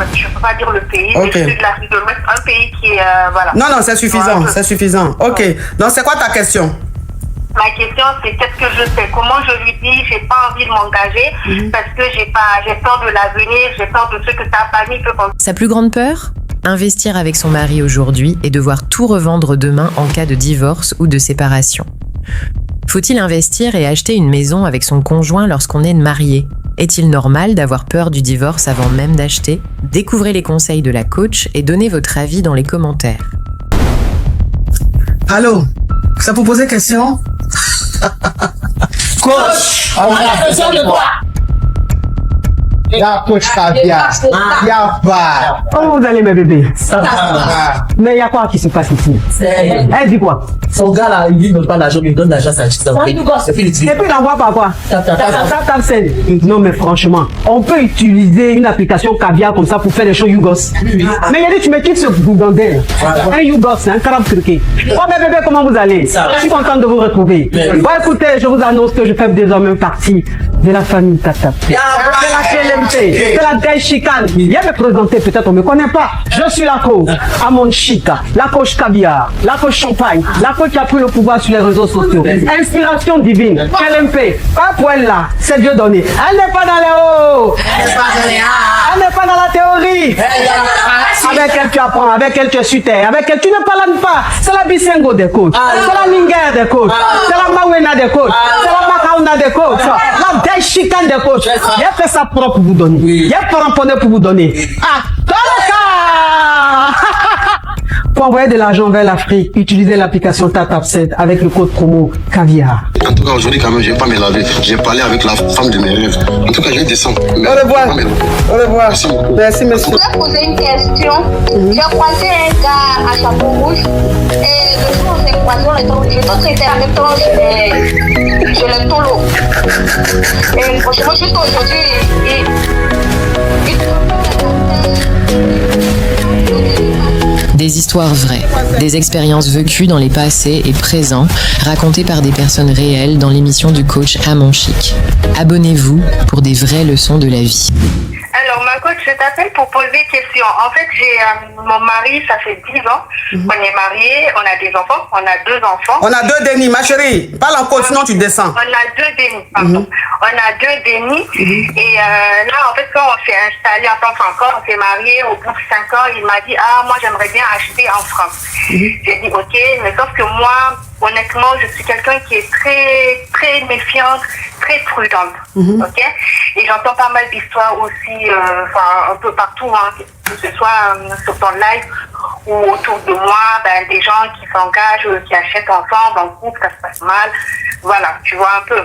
l'Ouest, je ne peux pas dire le pays, mais je suis de l'Afrique de l'Ouest, un pays qui est, voilà. Non, c'est suffisant, c'est suffisant. Ok, donc c'est quoi ta question? Ma question, c'est qu'est-ce que je fais? Comment je lui dis, j'ai pas envie de m'engager parce que j'ai peur de l'avenir, j'ai peur de ce que sa famille peut penser. Sa plus grande peur? Investir avec son mari aujourd'hui et devoir tout revendre demain en cas de divorce ou de séparation. Faut-il investir et acheter une maison avec son conjoint lorsqu'on est marié? Est-il normal d'avoir peur du divorce avant même d'acheter? Découvrez les conseils de la coach et donnez votre avis dans les commentaires. Allô? Ça pour poser question? Coach, on a besoin de toi. La coach Caviar. Y'a pas. Comment vous allez, mes bébés? Ça va. Mais il y a quoi qui se passe ici? Elle dit quoi? Son gars là, il ne donne pas l'argent, il donne l'argent à sa chiste. Et puis il envoie par quoi? Non, mais franchement, on peut utiliser une application Caviar comme ça pour faire des choses Yougos. Mais il a dit, tu me quittes ce bougandais. Un Yougos, un carabe turqué. Oh, mes bébés, comment vous allez? Je suis content de vous retrouver. Bon, écoutez, je vous annonce que je fais désormais partie de la famille Tata. C'est la KLMT, c'est la Daishikan. Viens me présenter, peut-être on ne me connaît pas. Je suis la coach Amon Chika, la coach Caviar, la coach Champagne, la coach qui a pris le pouvoir sur les réseaux sociaux. Inspiration divine, KLMP, pas pour elle là, c'est Dieu donné. Elle n'est pas dans les hauts, elle n'est pas dans la théorie. Avec elle tu apprends, avec elle tu es sur terre, avec elle tu ne parles pas. C'est la Bisengo des coachs, c'est la Linger des coachs, c'est la Mawena des coachs, c'est la Makauna des coachs, la Daishikan des coachs. Il y a fait ça propre pour vous donner. Il y a pas ramponné pour vous donner. Ah, pour envoyer de l'argent vers l'Afrique, utilisez l'application TapTapSend avec le code promo Caviar. En tout cas, aujourd'hui, quand même, je ne vais pas me laver. J'ai parlé avec la femme de mes rêves. En tout cas, je vais descendre. Au revoir. Au revoir. Merci, monsieur. Je voulais poser une question. J'ai croisé un gars à chapeau rouge. Et le jour où on s'est croisé, on était obligés de traiter en même temps chez le tolo. Et franchement, juste aujourd'hui, Des histoires vraies, des expériences vécues dans les passés et présents, racontées par des personnes réelles dans l'émission du coach Amon Chic. Abonnez-vous pour des vraies leçons de la vie. Alors, ma coach, je t'appelle pour poser des questions. En fait, j'ai mon mari, ça fait 10 ans. On est mariés, on a des enfants, on a 2 enfants. On a 2 Denis, ma chérie. Parle en code, sinon tu descends. On a 2 Denis, pardon. On a 2 Denis. Et là, en fait, quand on s'est installé ensemble encore, on s'est mariés, au bout de 5 ans, il m'a dit, moi, j'aimerais bien acheter en France. J'ai dit, ok, mais sauf que moi, honnêtement, je suis quelqu'un qui est très, très méfiante, très prudente, ok? Et j'entends pas mal d'histoires aussi, un peu partout, que ce soit sur ton live ou autour de moi, des gens qui s'engagent, qui achètent ensemble, en couple, ça se passe mal. Voilà, tu vois un peu.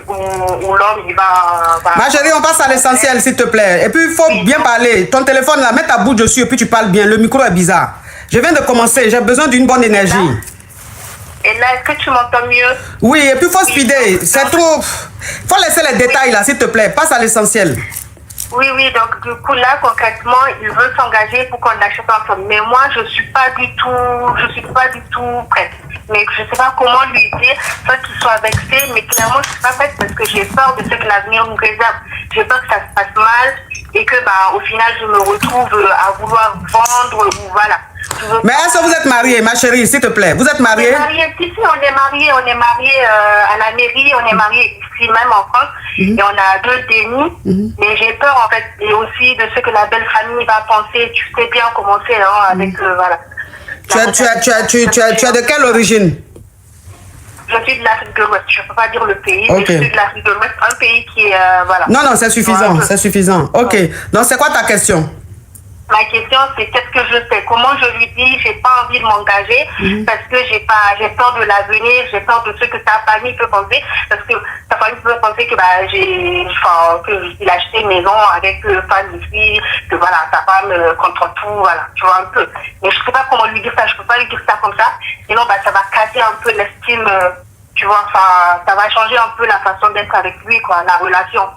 Où l'homme, il va... Ma chérie, on passe à l'essentiel, s'il te plaît. Et puis, il faut bien parler. Ton téléphone, là, mets ta bouche dessus et puis tu parles bien. Le micro est bizarre. Je viens de commencer, j'ai besoin d'une bonne énergie. Et là, est-ce que tu m'entends mieux? Oui, et puis il faut speeder. C'est trop... Il faut laisser les détails, là, s'il te plaît. Passe à l'essentiel. Oui, donc du coup, là, concrètement, il veut s'engager pour qu'on achète ensemble. Mais moi, je suis pas du tout prête. Mais je sais pas comment lui dire, sans qu'il soit vexé, mais clairement, je suis pas prête parce que j'ai peur de ce que l'avenir nous réserve. J'ai peur que ça se passe mal et que, au final, je me retrouve à vouloir vendre ou voilà. Mais est-ce que vous êtes mariés, ma chérie, s'il te plaît? Vous êtes mariés? On est mariés à la mairie, on est mariés ici même en France, et on a 2 Denis, mais j'ai peur en fait, et aussi de ce que la belle famille va penser. Tu sais bien comment c'est, avec, voilà. Tu as de quelle origine? Je suis de l'Afrique de l'Ouest, je ne peux pas dire le pays, mais je suis de l'Afrique de l'Ouest, un pays qui est, voilà. Non, c'est suffisant, c'est suffisant. Ok, donc c'est quoi ta question? Ma question, c'est qu'est-ce que je fais? Comment je lui dis, j'ai pas envie de m'engager parce que j'ai peur de l'avenir, j'ai peur de ce que sa famille peut penser, parce que sa famille peut penser que qu'il a acheté une maison avec une femme ici, que voilà, sa femme contre tout, voilà, tu vois un peu. Mais je sais pas comment lui dire ça, je peux pas lui dire ça comme ça, sinon ça va casser un peu l'estime, tu vois, ça va changer un peu la façon d'être avec lui, quoi, la relation.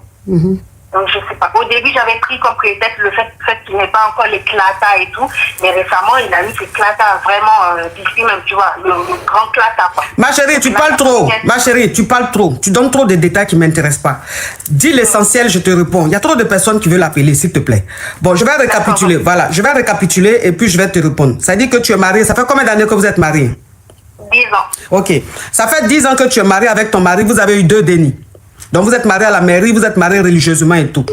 Donc, je sais pas. Au début, j'avais pris comme prétexte le fait qu'il n'est pas encore l'éclata et tout. Mais récemment, il a eu cet éclata vraiment d'ici même, tu vois, le grand clata, quoi. Ma chérie, tu parles trop. Ma chérie, tu parles trop. Tu donnes trop de détails qui ne m'intéressent pas. Dis l'essentiel, je te réponds. Il y a trop de personnes qui veulent appeler, s'il te plaît. Bon, je vais récapituler. Voilà, je vais récapituler et puis je vais te répondre. Ça dit que tu es marié. Ça fait combien d'années que vous êtes marié? 10 ans. Ok. Ça fait 10 ans que tu es marié avec ton mari. Vous avez eu 2 dénis. Donc, vous êtes marié à la mairie, vous êtes marié religieusement et tout.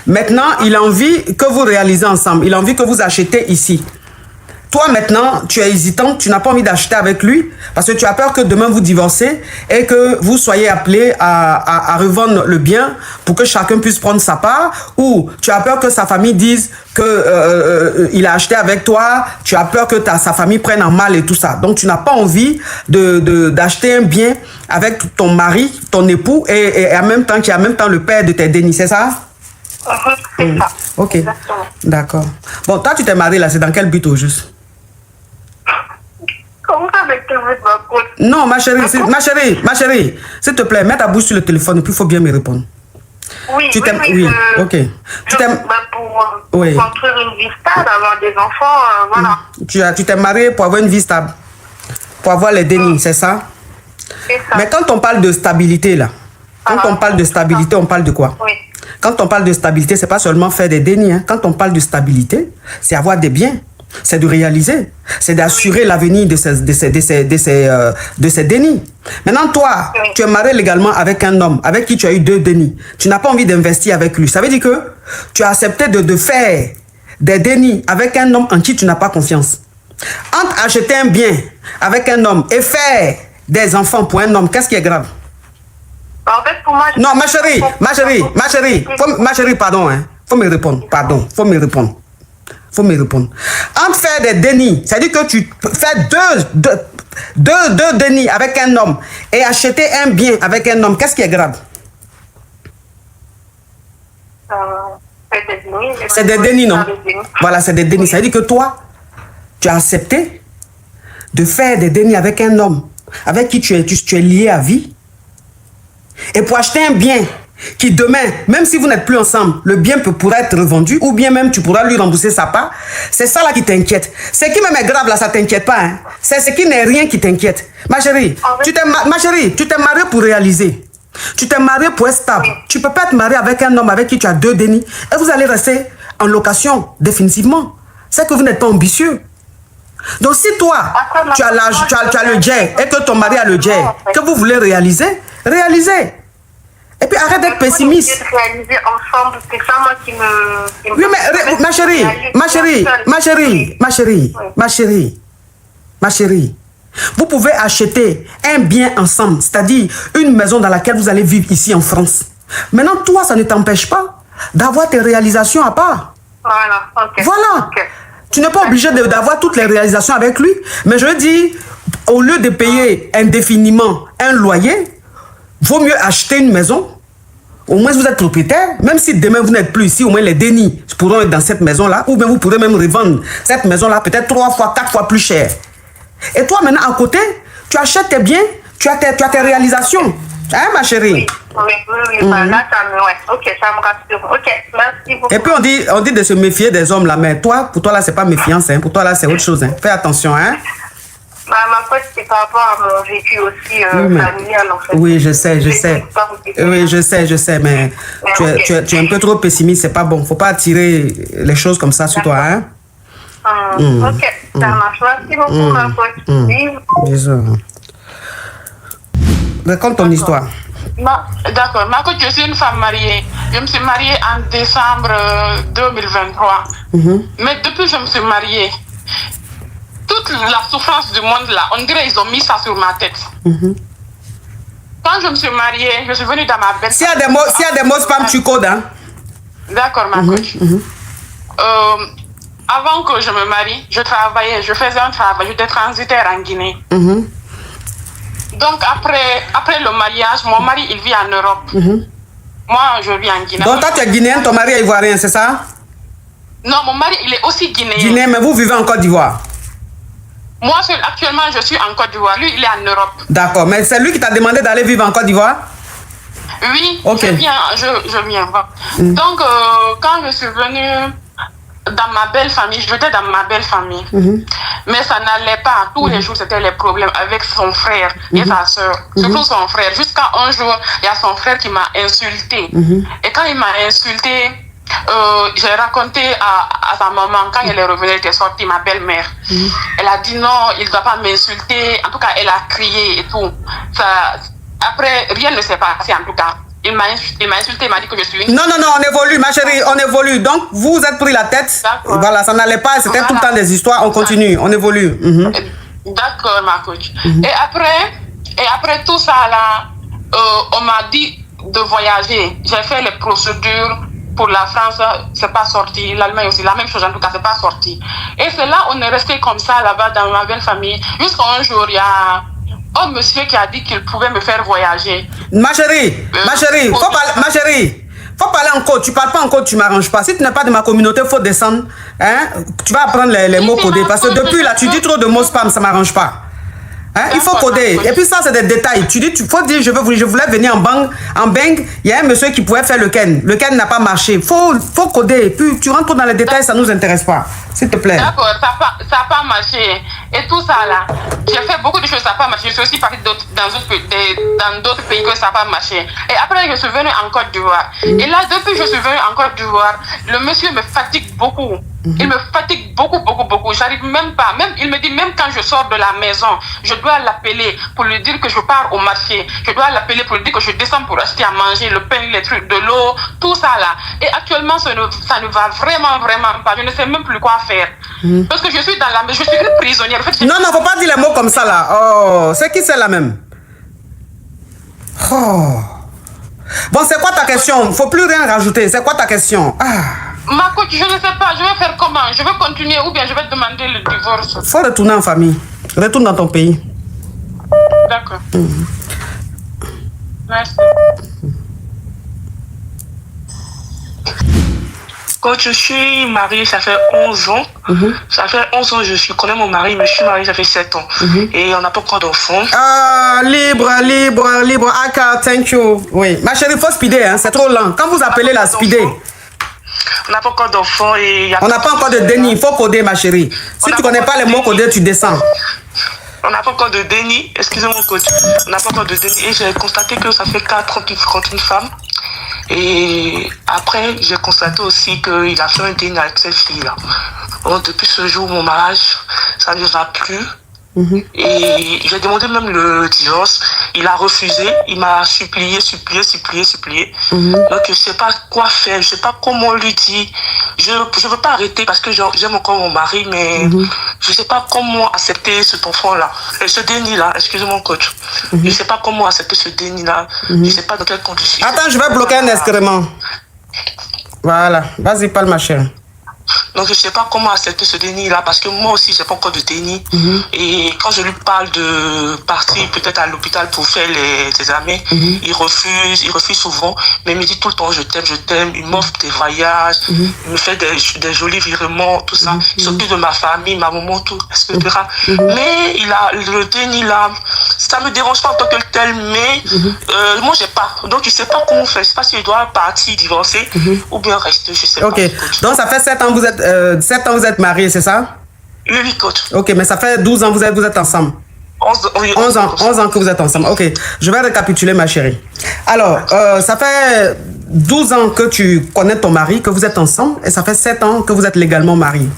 Maintenant, il a envie que vous réalisez ensemble. Il a envie que vous achetez ici. Toi, maintenant, tu es hésitant, tu n'as pas envie d'acheter avec lui parce que tu as peur que demain vous divorcez et que vous soyez appelé à revendre le bien pour que chacun puisse prendre sa part, ou tu as peur que sa famille dise qu'il a acheté avec toi, tu as peur que sa famille prenne en mal et tout ça. Donc, tu n'as pas envie d'acheter un bien avec ton mari, ton époux et en même temps, qui est en même temps le père de tes dénis, c'est ça? C'est ça. Ok, d'accord. Bon, toi, tu t'es marié là, c'est dans quel but au juste? Comment avec ma côte? Non, ma chérie, s'il te plaît, mets ta bouche sur le téléphone et puis il faut bien me répondre. Oui, tu t'aimes, oui, ok. Tu t'aimes pour construire une vie stable, avoir des enfants, voilà. Tu t'es marié pour avoir une vie stable, pour avoir les dénis, c'est ça? C'est ça. Mais quand on parle de stabilité là, on parle de stabilité, on parle de quoi? Oui. Quand on parle de stabilité, c'est pas seulement faire des dénis. Hein. Quand on parle de stabilité, c'est avoir des biens. C'est de réaliser. C'est d'assurer l'avenir de ces dénis. Maintenant, toi, tu es marié légalement avec un homme avec qui tu as eu 2 dénis. Tu n'as pas envie d'investir avec lui. Ça veut dire que tu as accepté de faire des dénis avec un homme en qui tu n'as pas confiance. Entre acheter un bien avec un homme et faire des enfants pour un homme, qu'est-ce qui est grave? En fait, pour moi, non, ma chérie, pardon, hein. Faut me répondre, pardon, faut me répondre. Entre faire des dénis, c'est-à-dire que tu fais deux dénis avec un homme et acheter un bien avec un homme, qu'est-ce qui est grave? C'est des dénis, non? Voilà, c'est des dénis. Ça veut dire que toi, tu as accepté de faire des dénis avec un homme avec qui tu es lié à vie. Et pour acheter un bien qui demain, même si vous n'êtes plus ensemble, le bien pourra être revendu ou bien même tu pourras lui rembourser sa part. C'est ça là qui t'inquiète. Ce qui même est grave là, ça t'inquiète pas. Hein? C'est ce qui n'est rien qui t'inquiète. Ma chérie, tu t'es mariée pour réaliser. Tu t'es mariée pour être stable. Tu ne peux pas être mariée avec un homme avec qui tu as 2 dénis et vous allez rester en location définitivement. C'est que vous n'êtes pas ambitieux. Donc si toi, tu as le jet et que ton mari a le jet, que vous voulez réaliser, réalisez. Et puis arrête d'être pessimiste. Réaliser ensemble, c'est ça moi qui me... Oui, ma chérie, vous pouvez acheter un bien ensemble, c'est-à-dire une maison dans laquelle vous allez vivre ici en France. Maintenant, toi, ça ne t'empêche pas d'avoir tes réalisations à part. Voilà, ok. Voilà. Okay. Tu n'es pas obligé d'avoir toutes les réalisations avec lui, mais je veux dire, au lieu de payer indéfiniment un loyer, vaut mieux acheter une maison. Au moins, vous êtes propriétaire. Même si demain, vous n'êtes plus ici, au moins les dénis pourront être dans cette maison-là. Ou bien vous pourrez même revendre cette maison-là peut-être 3 fois, 4 fois plus cher. Et toi, maintenant, à côté, tu achètes tes biens, tu as tes réalisations. Hein, ma chérie? Oui. Là, ok, ça me rassure. Ok, merci beaucoup. Et puis, on dit de se méfier des hommes, là. Mais toi, pour toi, là, c'est pas méfiance. Hein. Pour toi, là, c'est autre chose. Hein. Fais attention, hein. Ma faute, c'est par rapport à mon vécu aussi familial, en fait. Oui, je sais. Oui, je sais, mais tu es un peu trop pessimiste, c'est pas bon. Faut pas attirer les choses comme ça sur toi, hein. Ok, ça marche. Merci beaucoup, ma faute. Bisous. Raconte ton histoire. D'accord, ma coach, je suis une femme mariée. Je me suis mariée en décembre 2023. Mais depuis que je me suis mariée, toute la souffrance du monde là, on dirait qu'ils ont mis ça sur ma tête. Quand je me suis mariée, je suis venue dans ma belle... S'il y a des mots spam, tu codes, hein? D'accord, ma coach. Avant que je me marie, je travaillais, je faisais un travail, j'étais transitaire en Guinée. Donc après le mariage, mon mari, il vit en Europe. Moi, je vis en Guinée. Donc toi, tu es guinéen, ton mari est ivoirien, c'est ça? Non, mon mari, il est aussi guinéen. Guinéen, mais vous vivez en Côte d'Ivoire? Moi, actuellement, je suis en Côte d'Ivoire. Lui, il est en Europe. D'accord, mais c'est lui qui t'a demandé d'aller vivre en Côte d'Ivoire? Oui, Ok. je viens. Donc, quand je suis venue dans ma belle famille, j'étais dans ma belle famille. Mais ça n'allait pas. Tous les jours, c'était les problèmes avec son frère et sa soeur. Surtout son frère. Jusqu'à un jour, il y a son frère qui m'a insulté. Et quand il m'a insulté, j'ai raconté à sa maman, quand elle est revenue, elle était sortie, ma belle-mère. Elle a dit non, il ne doit pas m'insulter. En tout cas, elle a crié et tout. Après, rien ne s'est passé en tout cas. Il m'a insulté, il m'a dit que je suis une... Non, on évolue, ma chérie, on évolue. Donc, vous vous êtes pris la tête. Voilà, ça n'allait pas, c'était tout le temps des histoires. On continue, on évolue. D'accord, ma coach. Et après tout ça, là, on m'a dit de voyager. J'ai fait les procédures pour la France, c'est pas sorti. L'Allemagne aussi, la même chose, en tout cas, c'est pas sorti. Et c'est là, on est resté comme ça, là-bas, dans ma belle famille. Jusqu'à un jour, il y a un monsieur qui a dit qu'il pouvait me faire voyager. Ma chérie, faut parler en code. Tu parles pas en code, tu m'arranges pas. Si tu n'es pas de ma communauté, faut descendre. Hein? Tu vas apprendre les mots codés. Parce que depuis là, tu dis trop de mots spam, ça m'arrange pas. Hein? Il faut coder. Et puis ça, c'est des détails. Tu dis, faut dire, je voulais venir en bang. Il y a un monsieur qui pouvait faire le ken. Le ken n'a pas marché. Faut coder. Et puis tu rentres dans les détails, ça nous intéresse pas. S'il te plaît. D'accord, ça n'a pas marché. Et tout ça là, j'ai fait beaucoup de choses, ça n'a pas marché. Je suis aussi partie dans d'autres pays que ça n'a pas marché. Et après, je suis venue en Côte d'Ivoire. Et là, depuis que je suis venue en Côte d'Ivoire, le monsieur me fatigue beaucoup. Il me fatigue beaucoup. J'arrive même pas. Il me dit, même quand je sors de la maison, je dois l'appeler pour lui dire que je pars au marché. Je dois l'appeler pour lui dire que je descends pour acheter à manger, le pain, les trucs, de l'eau, tout ça là. Et actuellement, ça ne va vraiment pas. Je ne sais même plus quoi faire. Parce que je suis je suis une prisonnière. En fait, non, faut pas dire les mots comme ça là. Oh, c'est qui c'est la même? Oh. Bon, c'est quoi ta question? Faut plus rien rajouter. C'est quoi ta question? Ma coach, je ne sais pas. Je vais faire comment? Je vais continuer ou bien je vais demander le divorce? Faut retourner en famille. Retourne dans ton pays. D'accord. Merci. Quand je suis mariée, ça fait 11 ans. Ça fait 11 ans que je connais mon mari, mais je suis mariée, ça fait 7 ans. Et on n'a pas encore d'enfants. Libre. Aka, thank you. Oui. Ma chérie, il faut speeder, hein, c'est trop lent. Quand vous appelez la speeder. On n'a pas encore d'enfants et... On n'a pas encore de déni, il faut coder, ma chérie. Si tu ne connais pas les mots codés, tu descends. On n'a pas encore de déni, excusez-moi coach. On n'a pas encore de déni et j'ai constaté que ça fait 4 ans qu'il fréquente une femme. Et après, j'ai constaté aussi qu'il a fait un déni avec cette fille-là. Donc, depuis ce jour, mon mariage, ça ne va plus. Et j'ai demandé même le divorce. Il a refusé. Il m'a supplié. Donc je ne sais pas quoi faire. Je ne sais pas comment lui dire. Je ne veux pas arrêter parce que j'aime encore mon mari, mais je ne sais pas comment accepter cet enfant-là. Ce déni-là, excusez-moi coach. Je ne sais pas comment accepter ce déni-là. Je ne sais pas dans quelles conditions. Attends, je vais bloquer un excrément. Voilà. Vas-y, parle ma chérie. Donc je ne sais pas comment accepter ce déni-là parce que moi aussi, je n'ai pas encore de déni. Et quand je lui parle de partir peut-être à l'hôpital pour faire les examens, il refuse souvent. Mais il me dit tout le temps, je t'aime. Il m'offre des voyages, il me fait des jolis virements, tout ça. Il s'occupe de ma famille, ma maman, tout, etc. Mais il a le déni là. Ça ne me dérange pas en tant que tel, mais moi, je n'ai pas. Donc je ne sais pas comment faire. Je ne sais pas si je dois partir, divorcer ou bien rester, je ne sais pas. Ok, donc ça fait 7 ans vous êtes mariés, c'est ça? Oui, coach. Ok, mais ça fait 12 ans vous êtes ensemble. 11 ans que vous êtes ensemble. Ok, je vais récapituler ma chérie. Alors, ça fait 12 ans que tu connais ton mari, que vous êtes ensemble, et ça fait 7 ans que vous êtes légalement mariés.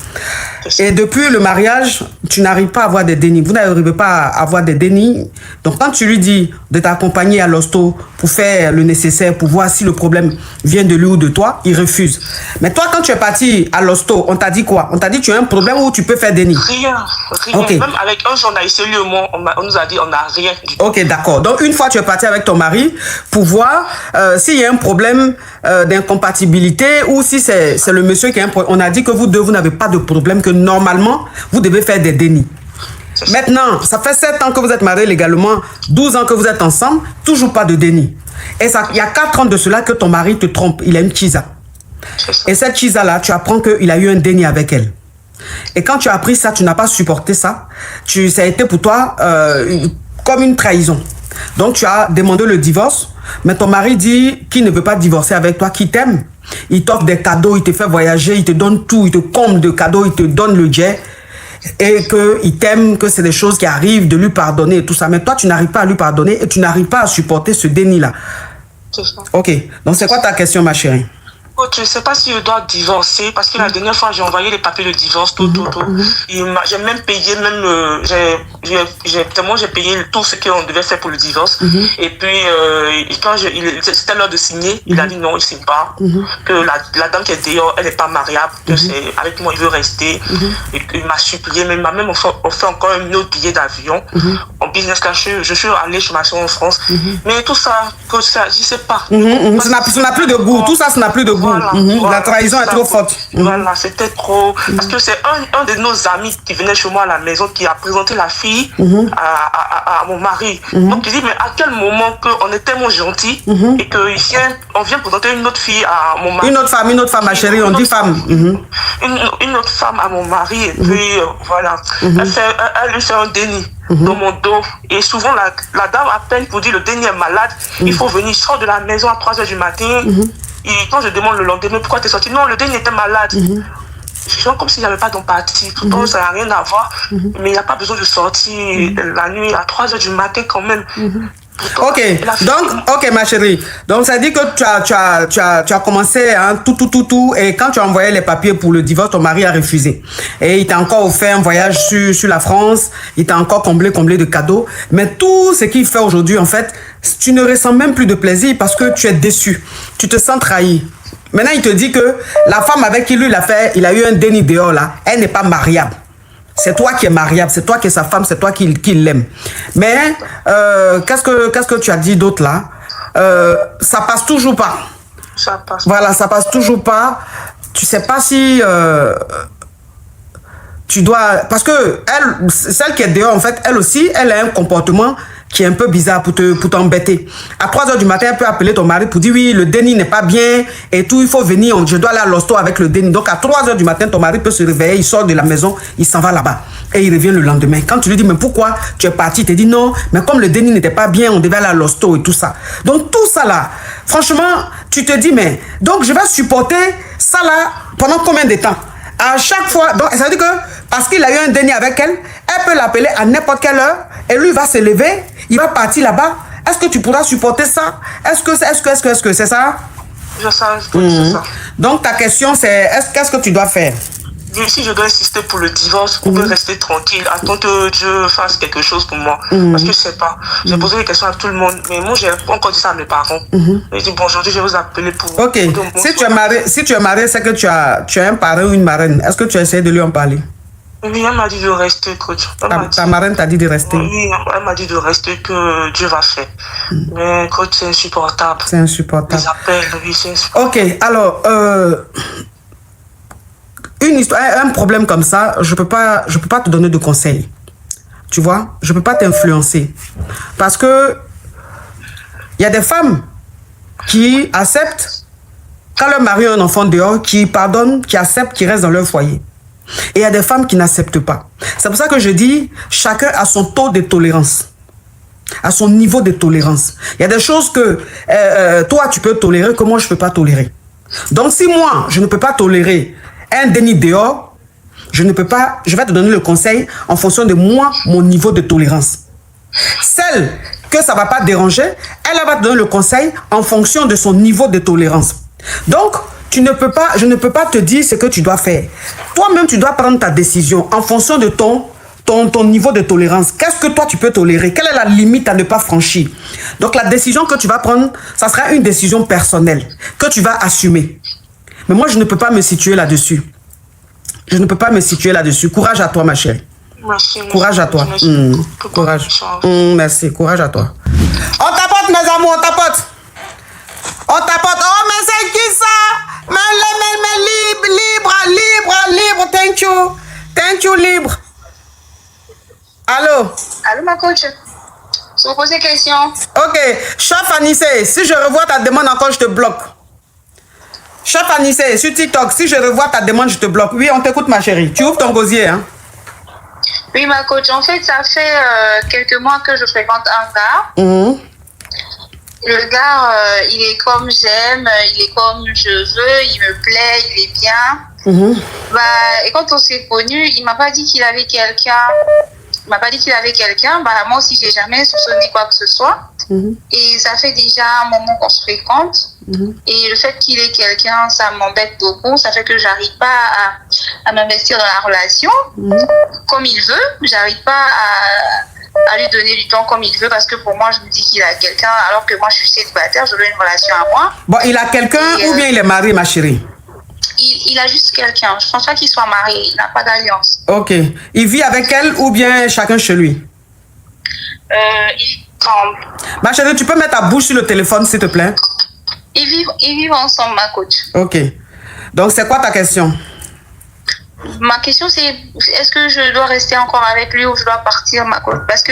Et depuis le mariage, tu n'arrives pas à avoir des dénis. Vous n'arrivez pas à avoir des dénis. Donc, quand tu lui dis de t'accompagner à l'hosto pour faire le nécessaire, pour voir si le problème vient de lui ou de toi, il refuse. Mais toi, quand tu es parti à l'hosto, on t'a dit quoi? On t'a dit tu as un problème où tu peux faire déni? Rien. Okay. Même avec un journaliste, on nous a dit on n'a rien du tout. Ok, d'accord. Donc, une fois tu es parti avec ton mari pour voir s'il y a un problème d'incompatibilité ou si c'est le monsieur qui a un problème. On a dit que vous deux, vous n'avez pas de problème, que normalement, vous devez faire des dénis. Maintenant, ça fait 7 ans que vous êtes mariés légalement, 12 ans que vous êtes ensemble, toujours pas de déni. Et il y a 4 ans de cela que ton mari te trompe, il a une chisa. Et cette chisa-là, tu apprends qu'il a eu un déni avec elle. Et quand tu as appris ça, tu n'as pas supporté ça. Ça a été pour toi comme une trahison. Donc, tu as demandé le divorce, mais ton mari dit qu'il ne veut pas divorcer avec toi, qu'il t'aime. Il t'offre des cadeaux, il te fait voyager, il te donne tout, il te comble de cadeaux, il te donne le jet. Et qu'il t'aime, que c'est des choses qui arrivent, de lui pardonner et tout ça. Mais toi, tu n'arrives pas à lui pardonner et tu n'arrives pas à supporter ce déni-là. C'est ça. Ok. Donc, c'est quoi ta question, ma chérie? Je ne sais pas si je dois divorcer parce que la dernière fois j'ai envoyé les papiers de divorce, tout. J'ai même payé, j'ai payé tout ce qu'on devait faire pour le divorce. Et puis, quand c'était l'heure de signer, il a dit non, il ne signe pas. Que la dame qui est dehors, elle n'est pas mariable, que c'est avec moi, il veut rester. Et il m'a supplié, mais il m'a même offert encore un autre billet d'avion en business class. Je suis allée chez ma soeur en France. Mais tout ça, je ne sais pas. Ça n'a plus de goût. Tout ça, ça n'a plus de goût. Voilà, la trahison est trop forte. Voilà, c'était trop. Parce que c'est un de nos amis qui venait chez moi à la maison qui a présenté la fille à mon mari. Donc il dit, mais à quel moment qu'on est tellement gentils et qu'on vient présenter une autre fille à mon mari. Une autre femme, ma chérie, on dit femme. Une autre femme à mon mari, et puis voilà. Elle lui fait un déni dans mon dos. Et souvent, la dame appelle pour dire le déni est malade, il faut venir, sort de la maison à 3h du matin. Et quand je demande le lendemain, pourquoi tu es sorti? Non, le dernier était malade. Je sens comme s'il n'y avait pas d'empathie. Pourtant, ça n'a rien à voir. Mais il n'y a pas besoin de sortir la nuit à 3h du matin quand même. Ok, donc, ma chérie. Donc, ça dit que tu as commencé hein, tout. Et quand tu as envoyé les papiers pour le divorce, ton mari a refusé. Et il t'a encore offert un voyage sur la France. Il t'a encore comblé de cadeaux. Mais tout ce qu'il fait aujourd'hui, en fait, tu ne ressens même plus de plaisir parce que tu es déçu. Tu te sens trahi. Maintenant, il te dit que la femme avec qui lui il a eu un déni dehors là, elle n'est pas mariable. C'est toi qui es mariable, c'est toi qui es sa femme, c'est toi qui l'aime. Mais qu'est-ce que tu as dit d'autre là? Ça passe toujours pas. Ça passe. Voilà, ça passe toujours pas. Tu sais pas si tu dois... Parce que celle qui est dehors, en fait, elle aussi, elle a un comportement qui est un peu bizarre pour t'embêter. À 3h du matin, elle peut appeler ton mari pour dire oui, le déni n'est pas bien et tout, il faut venir, je dois aller à l'hosto avec le déni. Donc à 3h du matin, ton mari peut se réveiller, il sort de la maison, il s'en va là-bas et il revient le lendemain. Quand tu lui dis mais pourquoi tu es parti, il te dit non, mais comme le déni n'était pas bien, on devait aller à l'hosto et tout ça. Donc tout ça là, franchement, tu te dis mais donc je vais supporter ça là pendant combien de temps? À chaque fois, donc ça veut dire que parce qu'il a eu un déni avec elle, elle peut l'appeler à n'importe quelle heure et lui va se lever, il va partir là-bas. Est-ce que tu pourras supporter ça? Est-ce que c'est ça? Je sais, c'est ça. Donc ta question c'est qu'est-ce que tu dois faire? Si je dois insister pour le divorce, on peut rester tranquille, attendre que Dieu fasse quelque chose pour moi. Parce que je sais pas. J'ai posé des questions à tout le monde, mais moi j'ai encore dit ça à mes parents. J'ai dit bon, aujourd'hui je vais vous appeler pour... Ok, si tu es marié, c'est que tu as un parrain ou une marraine. Est-ce que tu as essayé de lui en parler? Oui, elle m'a dit de rester, coach. Ta marraine t'a dit de rester? Oui, elle m'a dit de rester, que Dieu va faire. Mais coach, c'est insupportable. C'est insupportable. Les appels, oui, c'est insupportable. Ok, alors... une histoire, un problème comme ça, je peux pas te donner de conseils. Tu vois, je peux pas t'influencer. Parce que il y a des femmes qui acceptent, quand leur mari a un enfant dehors, qui pardonnent, qui acceptent, qui restent dans leur foyer. Et il y a des femmes qui n'acceptent pas. C'est pour ça que je dis, chacun a son taux de tolérance, à son niveau de tolérance. Il y a des choses que toi, tu peux tolérer, que moi, je ne peux pas tolérer. Donc, si moi, je ne peux pas tolérer un déni dehors, je vais te donner le conseil en fonction de moi, mon niveau de tolérance. Celle que ça ne va pas déranger, elle va te donner le conseil en fonction de son niveau de tolérance. Donc, je ne peux pas te dire ce que tu dois faire. Toi-même, tu dois prendre ta décision en fonction de ton niveau de tolérance. Qu'est-ce que toi, tu peux tolérer? Quelle est la limite à ne pas franchir? Donc, la décision que tu vas prendre, ça sera une décision personnelle que tu vas assumer. Mais moi, je ne peux pas me situer là-dessus. Je ne peux pas me situer là-dessus. Courage à toi, ma chérie. Merci. Courage à toi. Courage. Merci. Courage à toi. On tapote, mes amours, on tapote. On tapote. Oh, mais c'est qui ça? Mais libre. Thank you, libre. Allô? Allô, ma coach? Je vous pose des questions. Ok. Chef Anissé, si je revois ta demande encore, je te bloque. Chef Anissé, sur TikTok, si je revois ta demande, je te bloque. Oui, on t'écoute, ma chérie. Tu ouvres ton gosier, hein? Oui, ma coach. En fait, ça fait quelques mois que je fréquente un gars. Le gars, il est comme j'aime, il est comme je veux, il me plaît, il est bien. Et quand on s'est connus, il m'a pas dit qu'il avait quelqu'un. Moi aussi, j'ai jamais soupçonné quoi que ce soit. Et ça fait déjà un moment qu'on se fréquente. Et le fait qu'il ait quelqu'un, ça m'embête beaucoup. Ça fait que j'arrive pas à m'investir dans la relation comme il veut. J'arrive pas à lui donner du temps comme il veut, parce que pour moi, je me dis qu'il a quelqu'un, alors que moi, je suis célibataire, je veux une relation à moi. Bon, il a quelqu'un ou bien il est marié, ma chérie? Il a juste quelqu'un. Je pense pas qu'il soit marié. Il n'a pas d'alliance. Ok. Il vit avec elle ou bien chacun chez lui? Ma chérie, tu peux mettre ta bouche sur le téléphone, s'il te plaît? Ils vivent ensemble, ma coach. Ok. Donc, c'est quoi ta question? Ma question, c'est est-ce que je dois rester encore avec lui ou je dois partir, ma coach? Parce que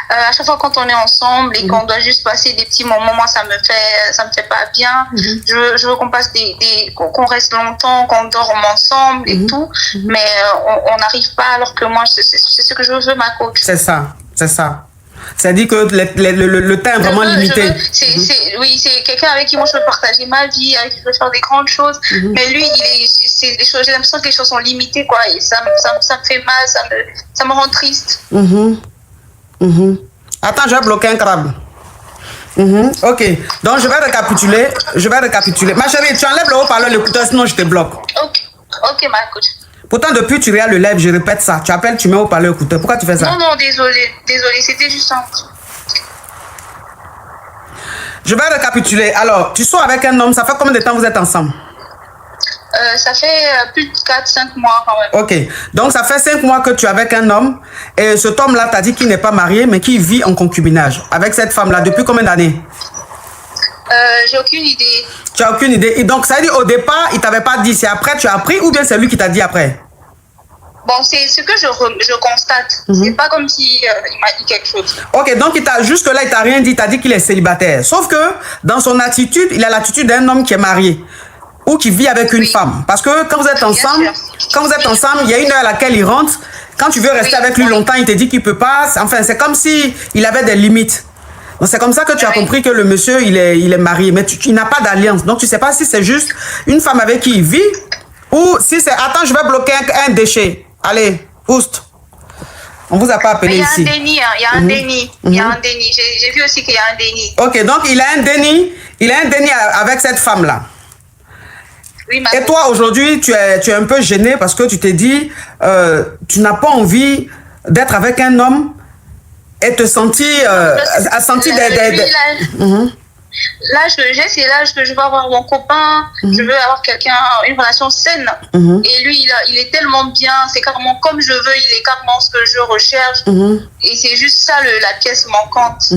à chaque fois quand on est ensemble et qu'on doit juste passer des petits moments, moi ça me fait pas bien. Je veux qu'on passe qu'on reste longtemps, qu'on dorme ensemble et tout, mais on n'arrive pas, alors que moi c'est ce que je veux, ma coach. C'est ça. C'est-à-dire que le temps est vraiment limité. Oui, c'est quelqu'un avec qui moi je peux partager ma vie, avec qui je peux faire des grandes choses. Mais lui, j'ai l'impression que les choses sont limitées, quoi. Et ça me fait mal, ça me rend triste. Attends, je vais bloquer un crabe. Ok, donc je vais récapituler. Ma chérie, tu enlèves le haut-parleur, l'écouteur, sinon je te bloque. Ok, ma coach. Pourtant, depuis tu regardes le live, je répète ça. Tu appelles, tu mets haut-parleur, écouteur. Pourquoi tu fais ça? Non, désolé, c'était juste un... Je vais récapituler. Alors, tu sors avec un homme, ça fait combien de temps vous êtes ensemble? Ça fait plus de 4-5 mois quand même. Ok, donc ça fait 5 mois que tu es avec un homme et cet homme-là t'a dit qu'il n'est pas marié mais qu'il vit en concubinage avec cette femme-là. Depuis combien d'années? J'ai aucune idée. Tu n'as aucune idée. Et donc ça veut dire au départ, il ne t'avait pas dit, c'est après tu as appris ou bien c'est lui qui t'a dit après? Bon, c'est ce que je constate. C'est pas comme si il m'a dit quelque chose. Ok, donc jusque-là, il t'a rien dit, il t'a dit qu'il est célibataire. Sauf que dans son attitude, il a l'attitude d'un homme qui est marié ou qui vit avec une femme. Parce que quand vous êtes ensemble, il y a une heure à laquelle il rentre. Quand tu veux rester avec lui longtemps, il te dit qu'il ne peut pas. Enfin, c'est comme si il avait des limites. Donc c'est comme ça que tu as compris que le monsieur, il est marié. Mais il n'a pas d'alliance. Donc tu ne sais pas si c'est juste une femme avec qui il vit ou si c'est... Attends, je vais bloquer un déchet. Allez, pousse. On ne vous a pas appelé ici. Il y a un déni, il y a un déni. Il y a un déni. J'ai vu aussi qu'il y a un déni. Ok, donc il a un déni avec cette femme-là. Oui, et toi, aujourd'hui, tu es un peu gêné parce que tu t'es dit, tu n'as pas envie d'être avec un homme et te sentir, Là, c'est l'âge que je veux avoir mon copain, je veux avoir une relation saine. Et lui, il est tellement bien, c'est carrément comme je veux, il est carrément ce que je recherche. Et c'est juste ça la pièce manquante.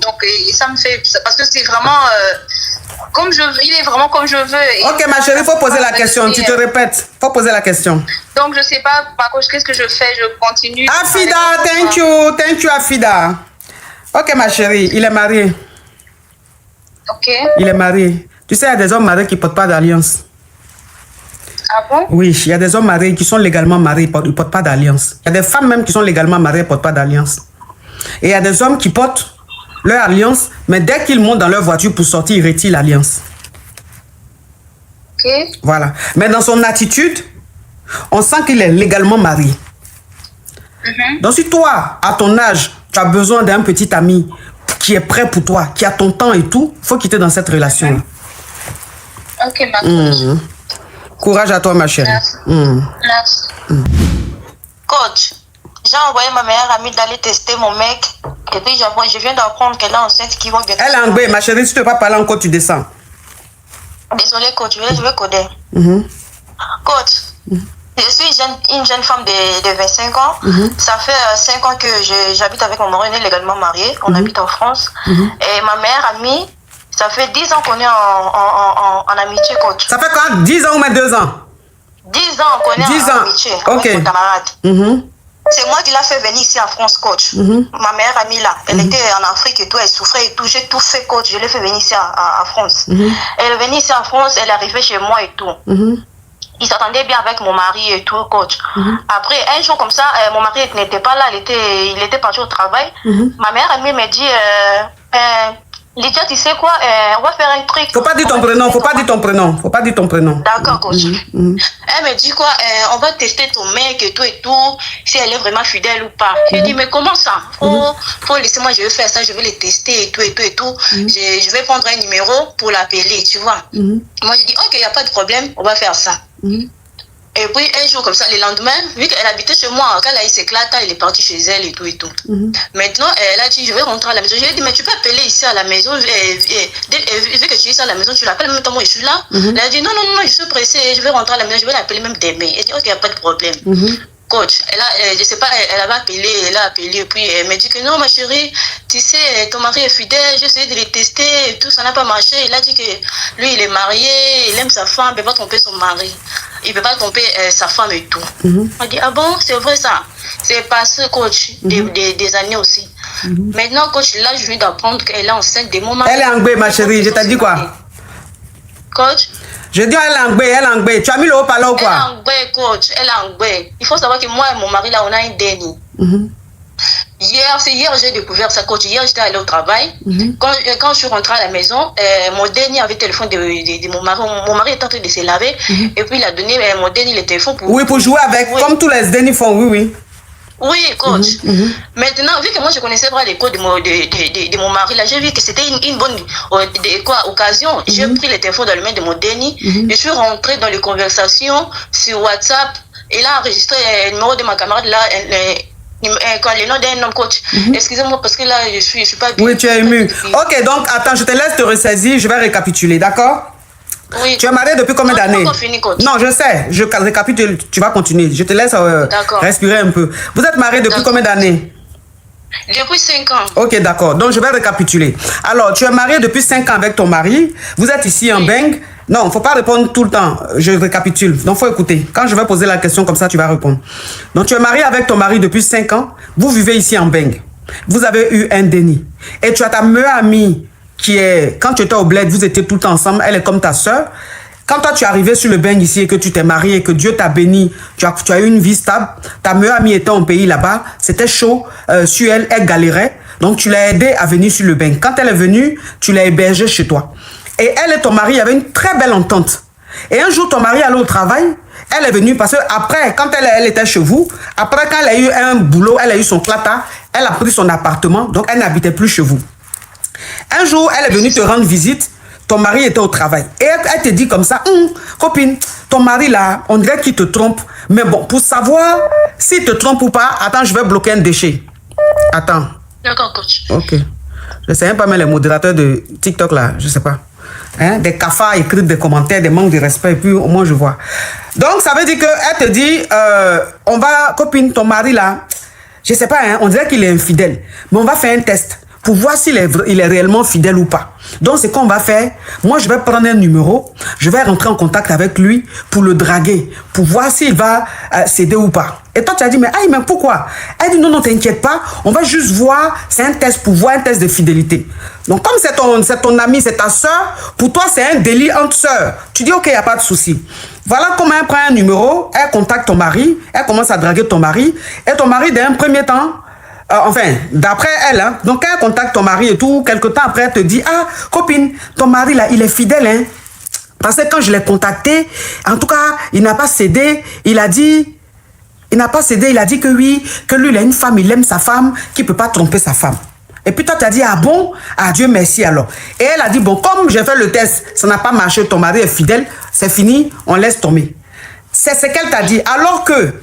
Donc, et ça me fait... Parce que c'est vraiment... comme je veux, il est vraiment comme je veux. Ok, ma chérie, il faut poser la question. Tu te répètes. Il faut poser la question. Donc, je sais pas, ma coach, qu'est-ce que je fais? Je continue. Afida, thank you, Afida. Ok, ma chérie, il est marié. Ok. Il est marié. Tu sais, il y a des hommes mariés qui ne portent pas d'alliance. Ah bon? Oui, il y a des hommes mariés qui sont légalement mariés, ils ne portent pas d'alliance. Il y a des femmes même qui sont légalement mariées, ne portent pas d'alliance. Et il y a des hommes qui portent leur alliance, mais dès qu'ils montent dans leur voiture pour sortir, ils retirent l'alliance. Ok. Voilà. Mais dans son attitude, on sent qu'il est légalement marié. Donc si toi, à ton âge, tu as besoin d'un petit ami qui est prêt pour toi, qui a ton temps et tout, il faut quitter dans cette relation-là. Ok, ma coach. Courage à toi, ma chérie. Merci. Coach, j'ai envoyé ma meilleure amie d'aller tester mon mec. Et puis je viens d'apprendre qu'elle est enceinte qui va bientôt. Elle est en ma chérie, si tu ne peux pas parler encore, tu descends. Désolée, coach, je vais coder. Coach, je suis une jeune femme de 25 ans. Ça fait 5 ans que j'habite avec mon mari, on est légalement mariés. On habite en France. Et ma meilleure amie, ça fait 10 ans qu'on est en amitié, coach. Ça fait quoi? 10 ans ou même 2 ans? 10 ans qu'on est en amitié avec mon camarade. C'est moi qui l'ai fait venir ici en France, coach. Ma meilleure amie là, elle était en Afrique et tout, elle souffrait et tout. J'ai tout fait, coach. Je l'ai fait venir ici en France. Elle est venue ici en France, elle est arrivée chez moi et tout. il s'entendait bien avec mon mari et tout, coach. Après, un jour comme ça, mon mari n'était pas là, il était parti au travail. Ma mère amie me dit, Lydia, tu sais quoi, on va faire un truc. Faut pas dire ton prénom, faut pas dire ton prénom, faut pas dire ton prénom. D'accord, coach. Elle me dit quoi, on va tester ton mec et tout, si elle est vraiment fidèle ou pas. Je dis, mais comment ça? Faut laisser moi, je vais faire ça, je vais les tester et tout. Je vais prendre un numéro pour l'appeler, tu vois. Moi, je dis, ok, il n'y a pas de problème, on va faire ça. Et puis, un jour comme ça, le lendemain, vu qu'elle habitait chez moi, quand elle a eu ses clatas, elle est partie chez elle et tout. Maintenant, elle a dit, je vais rentrer à la maison. Je lui ai dit, mais tu peux appeler ici à la maison. Vu que tu es ici à la maison, tu l'appelles même temps, moi, je suis là. Elle a dit, non, je suis pressée, je vais rentrer à la maison, je vais l'appeler même demain. Elle dit, ok, il n'y a pas de problème. Coach, je sais pas, elle avait appelé, et puis elle m'a dit que non, ma chérie, tu sais, ton mari est fidèle, j'ai essayé de les tester et tout, ça n'a pas marché. Il a dit que lui, il est marié, il aime sa femme, il ne peut pas tromper son mari, il ne peut pas tromper sa femme et tout. On dit, ah bon, c'est vrai ça? C'est passé, coach, des années aussi. Maintenant, coach, là, je viens d'apprendre qu'elle est enceinte de mon mari. Elle est en B, ma chérie, je t'ai dit quoi? Coach? Je dis elle est en B. Tu as mis le haut-parleur ou quoi? Elle est en B, coach. Elle est en B. Il faut savoir que moi et mon mari, là, on a une déni. Hier, j'ai découvert ça, coach. Hier, j'étais allée au travail. Quand je suis rentrée à la maison, mon déni avait le téléphone de mon mari. Mon mari était en train de se laver. Et puis, il a donné mon déni le téléphone pour... Oui, pour jouer avec, comme tous les dénis font, oui. Oui, coach. Maintenant, vu que moi, je connaissais pas les codes de mon mari, là, j'ai vu que c'était une bonne occasion. J'ai pris le téléphone dans le main de mon déni. Je suis rentrée dans les conversations sur WhatsApp. Et là, enregistré le numéro de ma camarade, là, le nom d'un homme, coach. Excusez-moi, parce que là, je suis pas bien. Oui, tu es ému. Ok, donc, attends, je te laisse te ressaisir. Je vais récapituler, d'accord? Oui. Tu es marié depuis combien d'années? Non, je sais. Je récapitule. Tu vas continuer. Je te laisse respirer un peu. Vous êtes marié depuis combien d'années? Depuis 5 ans. Ok, d'accord. Donc, je vais récapituler. Alors, tu es marié depuis 5 ans avec ton mari. Vous êtes ici en Beng. Non, il ne faut pas répondre tout le temps. Je récapitule. Donc, il faut écouter. Quand je vais poser la question comme ça, tu vas répondre. Donc, tu es marié avec ton mari depuis 5 ans. Vous vivez ici en Beng. Vous avez eu un déni. Et tu as ta meilleure amie qui est, quand tu étais au bled, vous étiez tout le temps ensemble, elle est comme ta soeur. Quand toi, tu es arrivé sur le Beng ici et que tu t'es marié et que Dieu t'a béni, tu as eu une vie stable, ta meilleure amie était en pays là-bas, c'était chaud, sur elle galérait, donc tu l'as aidée à venir sur le Beng. Quand elle est venue, tu l'as hébergée chez toi. Et elle et ton mari avaient une très belle entente. Et un jour, ton mari allait au travail, elle est venue parce que après, quand elle était chez vous, après quand elle a eu un boulot, elle a eu son clata, elle a pris son appartement, donc elle n'habitait plus chez vous. Un jour, elle est venue te rendre visite. Ton mari était au travail. Et elle te dit comme ça, copine, ton mari là, on dirait qu'il te trompe. Mais bon, pour savoir s'il te trompe ou pas, attends, je vais bloquer un déchet. Attends. D'accord, coach. Ok. Je sais même pas, mais les modérateurs de TikTok là, je sais pas. Hein? Des cafards écrivent des commentaires, des manques de respect, et puis au moins je vois. Donc, ça veut dire qu'elle te dit, on va, copine, ton mari là, je sais pas, hein, on dirait qu'il est infidèle. Mais on va faire un test pour voir s'il est réellement fidèle ou pas. Donc, c'est qu'on va faire. Moi, je vais prendre un numéro, je vais rentrer en contact avec lui pour le draguer, pour voir s'il va céder ou pas. Et toi, tu as dit, mais pourquoi? Elle dit, non, t'inquiète pas, on va juste voir, c'est un test pour voir un test de fidélité. Donc, comme c'est ton ami, c'est ta soeur, pour toi, c'est un délit entre sœurs. Tu dis, ok, il n'y a pas de souci. Voilà comment elle prend un numéro, elle contacte ton mari, elle commence à draguer ton mari, et ton mari, d'un premier temps, d'après elle, hein, donc elle contacte ton mari et tout, quelque temps après, elle te dit, ah, copine, ton mari là, il est fidèle, hein. Parce que quand je l'ai contacté, en tout cas, il n'a pas cédé, il a dit que oui, que lui, il a une femme, il aime sa femme, qu'il ne peut pas tromper sa femme. Et puis toi, tu as dit, ah bon, ah Dieu merci alors. Et elle a dit, bon, comme j'ai fait le test, ça n'a pas marché, ton mari est fidèle, c'est fini, on laisse tomber. C'est ce qu'elle t'a dit, alors que,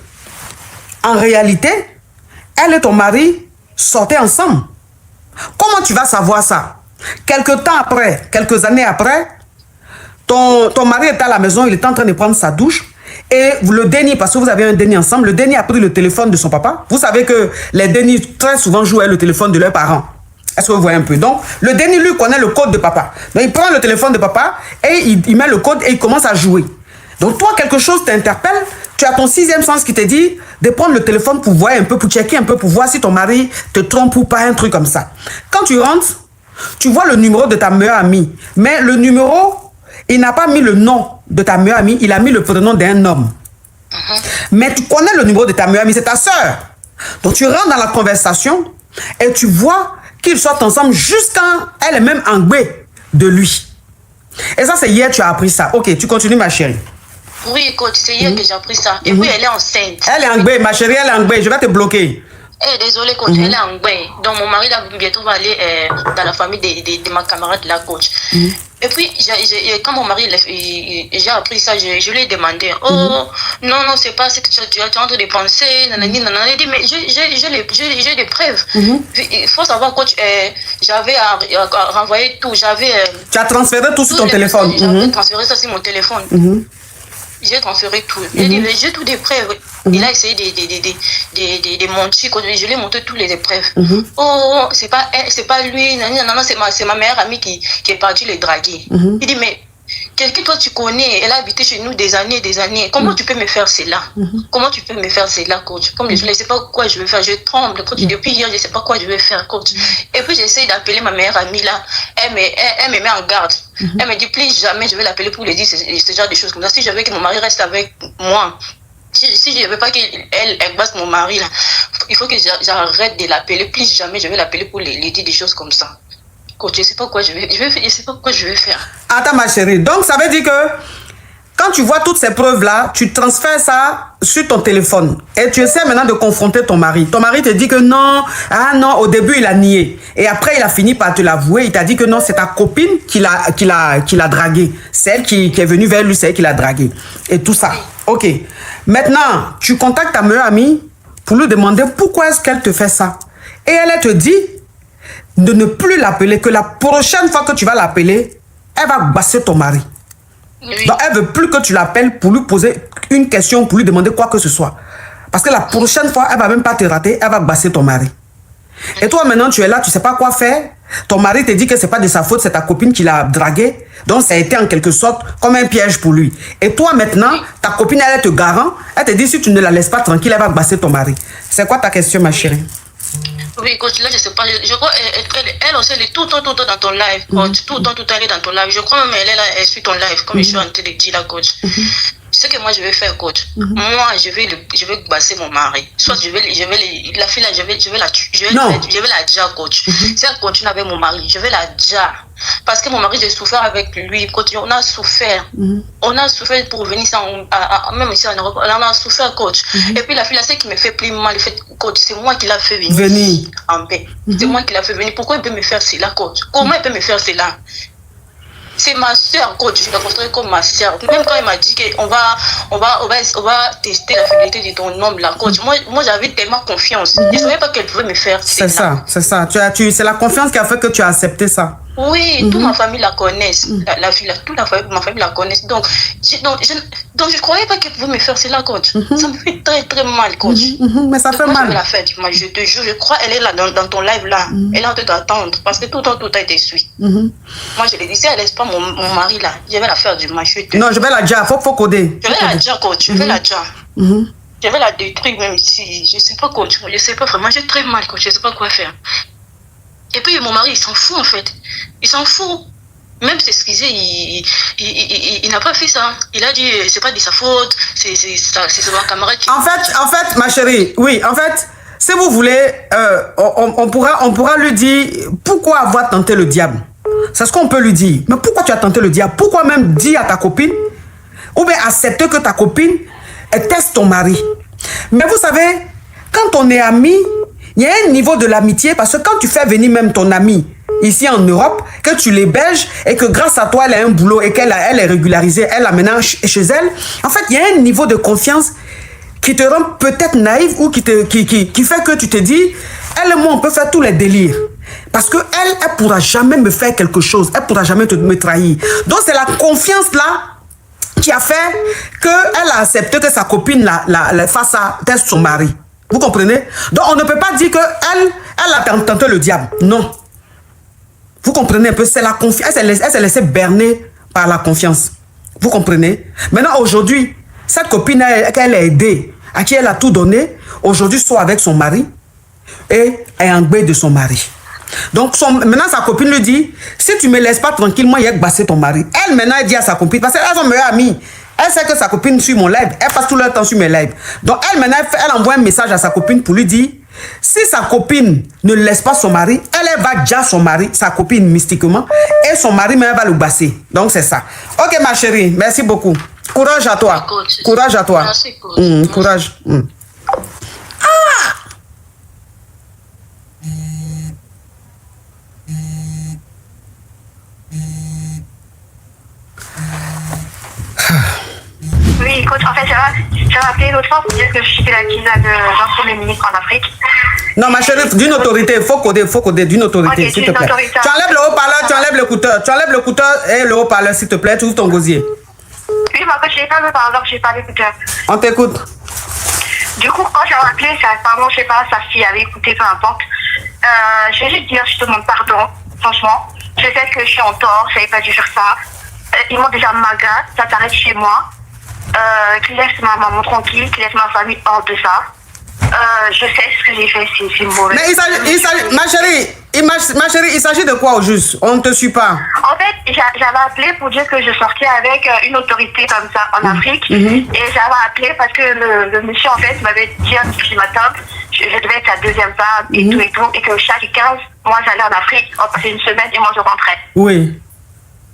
en réalité, elle et ton mari sortaient ensemble. Comment tu vas savoir ça? Quelques temps après, quelques années après, ton mari était à la maison, il était en train de prendre sa douche. Et le déni, parce que vous avez un déni ensemble, le déni a pris le téléphone de son papa. Vous savez que les dénis très souvent jouent avec le téléphone de leurs parents. Est-ce que vous voyez un peu? Donc, le déni, lui, connaît le code de papa. Donc, il prend le téléphone de papa et il met le code et il commence à jouer. Donc, toi, quelque chose t'interpelle. Tu as ton sixième sens qui te dit de prendre le téléphone pour voir un peu, pour checker un peu, pour voir si ton mari te trompe ou pas, un truc comme ça. Quand tu rentres, tu vois le numéro de ta meilleure amie. Mais le numéro, il n'a pas mis le nom de ta meilleure amie, il a mis le prénom d'un homme. Mais tu connais le numéro de ta meilleure amie, c'est ta sœur. Donc tu rentres dans la conversation et tu vois qu'ils sortent ensemble jusqu'à elle est même enguée de lui. Et ça, c'est hier tu as appris ça. Ok, tu continues ma chérie. Oui, coach, c'est hier que j'ai appris ça. Et puis elle est enceinte. Elle est enguée, ma chérie, elle est enguée. Je vais te bloquer. Désolée, coach, elle est enguée. Donc mon mari là, bientôt va aller dans la famille de ma camarade là, coach. Et puis, quand mon mari, j'ai appris ça, je lui ai demandé, oh, non, c'est pas ce que tu es en train de penser, nanani, nanani. Il dit, mais j'ai des preuves. Il faut savoir, coach, j'avais renvoyé tout, tu as transféré tout sur ton téléphone. J'avais transféré ça sur mon téléphone. J'ai transféré tout. Il a dit, mais j'ai toutes des preuves. Il a essayé de mentir. Je lui ai montré toutes les épreuves. Oh, c'est pas lui. Non, c'est ma meilleure amie qui est partie les draguer. Il dit, mais quelqu'un que toi tu connais, elle a habité chez nous des années. Comment tu peux me faire cela? Comment tu peux me faire cela, coach? Comme je ne sais pas quoi je vais faire. Je tremble, coach. Depuis hier, je ne sais pas quoi je vais faire, coach. Et puis j'essaie d'appeler ma meilleure amie là. Elle me met en garde. Elle me dit, plus jamais je vais l'appeler pour lui dire ce genre de choses comme ça. Si je veux que mon mari reste avec moi, si je ne veux pas qu'elle basse mon mari là, il faut que j'arrête de l'appeler. Plus jamais je vais l'appeler pour lui dire des choses comme ça. Coach, je ne sais pas quoi je sais pas quoi je vais faire. Attends ma chérie, donc ça veut dire que quand tu vois toutes ces preuves-là, tu transfères ça sur ton téléphone et tu essaies maintenant de confronter ton mari. Ton mari te dit que non, au début il a nié. Et après il a fini par te l'avouer, il t'a dit que non, c'est ta copine qui l'a dragué. C'est elle qui est venue vers lui, c'est elle qui l'a dragué. Et tout ça. Ok. Maintenant, tu contactes ta meilleure amie pour lui demander pourquoi est-ce qu'elle te fait ça. Et elle te dit de ne plus l'appeler, que la prochaine fois que tu vas l'appeler, elle va basser ton mari. Oui. Donc, elle ne veut plus que tu l'appelles pour lui poser une question, pour lui demander quoi que ce soit. Parce que la prochaine fois, elle ne va même pas te rater, elle va basser ton mari. Et toi, maintenant, tu es là, tu ne sais pas quoi faire. Ton mari te dit que ce n'est pas de sa faute, c'est ta copine qui l'a dragué. Donc, ça a été en quelque sorte comme un piège pour lui. Et toi, maintenant, ta copine, elle te garant. Elle te dit, si tu ne la laisses pas tranquille, elle va basser ton mari. C'est quoi ta question, ma chérie? Oui, coach, là, je sais pas. Je crois elle aussi, elle est tout le temps dans ton live, coach. Tout le temps, elle est dans ton live. Je crois même elle suit ton live, comme je suis en train de dire là, coach. Ce que moi, je vais faire, coach. Moi, je vais basser mon mari. Soit la fille là, je vais la dire, coach. Si elle continue avec mon mari, je vais la dire. Parce que mon mari, j'ai souffert avec lui. Coach, on a souffert. On a souffert pour venir même ici en Europe. On a souffert, coach. Et puis la fille là, ce qui me fait plus mal, coach, c'est moi qui l'a fait venir en paix. C'est moi qui l'a fait venir. Pourquoi il peut me faire cela, coach? Comment il peut me faire cela? C'est ma soeur, coach. Je la considère comme ma soeur. Même quand il m'a dit qu'on va tester la fidélité de ton homme là, coach. Moi j'avais tellement confiance. Je ne savais pas qu'elle pouvait me faire cela. C'est ça. C'est la confiance qui a fait que tu as accepté ça. Oui, toute ma famille la connaisse. La fille, toute ma famille la connaisse. Donc je ne croyais pas qu'elle pouvait me faire cela, coach. Ça me fait très très mal, coach. Mais ça fait mal. Je vais la faire, moi, je te jure. Je crois qu'elle est là dans ton live là. Elle est en train d'attendre parce que tout le temps, tout a été suivi. Moi, je l'ai dit, si elle laisse pas mon mari là, je vais la faire du mal. Non, je vais la dire, faut coder. Je vais la dire, coach. Je vais la dire. Je vais la détruire même si. Je ne sais pas, coach. Je ne sais pas vraiment. J'ai très mal, coach. Je ne sais pas quoi faire. Et puis mon mari, il s'en fout en fait. Il s'en fout. Même s'excuser, il n'a pas fait ça. Il a dit, c'est pas de sa faute, c'est son camarade qui... En fait, ma chérie, oui, en fait, si vous voulez, on pourra lui dire, pourquoi avoir tenté le diable? C'est ce qu'on peut lui dire. Mais pourquoi tu as tenté le diable? Pourquoi même dire à ta copine, ou bien accepter que ta copine teste ton mari? Mais vous savez, quand on est amis, il y a un niveau de l'amitié, parce que quand tu fais venir même ton ami ici en Europe, que tu l'héberges et que grâce à toi, elle a un boulot et qu'elle est régularisée, elle l'amène chez elle, en fait, il y a un niveau de confiance qui te rend peut-être naïf ou qui fait que tu te dis, elle et moi, on peut faire tous les délires. Parce qu'elle ne pourra jamais me faire quelque chose, elle ne pourra jamais me trahir. Donc, c'est la confiance là qui a fait qu'elle a accepté que sa copine la fasse à tester son mari. Vous comprenez? Donc, on ne peut pas dire qu'elle a tenté le diable. Non. Vous comprenez un peu? C'est la confiance. Elle s'est laissée berner par la confiance. Vous comprenez? Maintenant, aujourd'hui, cette copine qu'elle a aidée, à qui elle a tout donné, aujourd'hui, soit avec son mari et est engueulée de son mari. Donc, maintenant, sa copine lui dit, si tu ne me laisses pas tranquille, moi, il y a que basser ton mari. Elle, maintenant, elle dit à sa copine, parce qu'elles sont meilleures amies. Elle sait que sa copine suit mon live. Elle passe tout le temps sur mes lives. Donc, elle, maintenant, elle envoie un message à sa copine pour lui dire, si sa copine ne laisse pas son mari, elle va déjà son mari, sa copine, mystiquement, et son mari, même, va le basser. Donc, c'est ça. Ok, ma chérie, merci beaucoup. Courage à toi. Courage à toi. Merci, coach. Courage. Oui, coach, en fait, j'ai appelé l'autre fois pour dire que je suis la visa de Jean-Premier ministre en Afrique. Non, ma chérie, d'une autorité, il faut coder d'une autorité, Ok, s'il te plaît. Tu enlèves le haut-parleur, tu enlèves l'écouteur. Tu enlèves l'écouteur et le haut-parleur, s'il te plaît, tu ouvres ton gosier. Oui, ma coach, je n'ai pas le parleur, je n'ai pas l'écouteur. On t'écoute. Du coup, quand j'ai appelé, pardon, je sais pas, sa fille avait écouté, peu importe. Je vais juste dire, je te demande pardon, franchement. Je sais que je suis en tort, je n'avais pas dû faire ça. Ils m'ont déjà magasse, ça s'arrête chez moi. Qui laisse ma maman tranquille, qui laisse ma famille hors de ça. Je sais ce que j'ai fait, c'est mauvais. Mais ma chérie, il s'agit de quoi au juste? On ne te suit pas. En fait, j'avais appelé pour dire que je sortais avec une autorité comme ça en Afrique. Et j'avais appelé parce que le monsieur, en fait, m'avait dit un ultimatum. Je devais être sa deuxième femme et tout et tout. Et que chaque 15 mois, j'allais en Afrique. On passait une semaine et moi, je rentrais. Oui.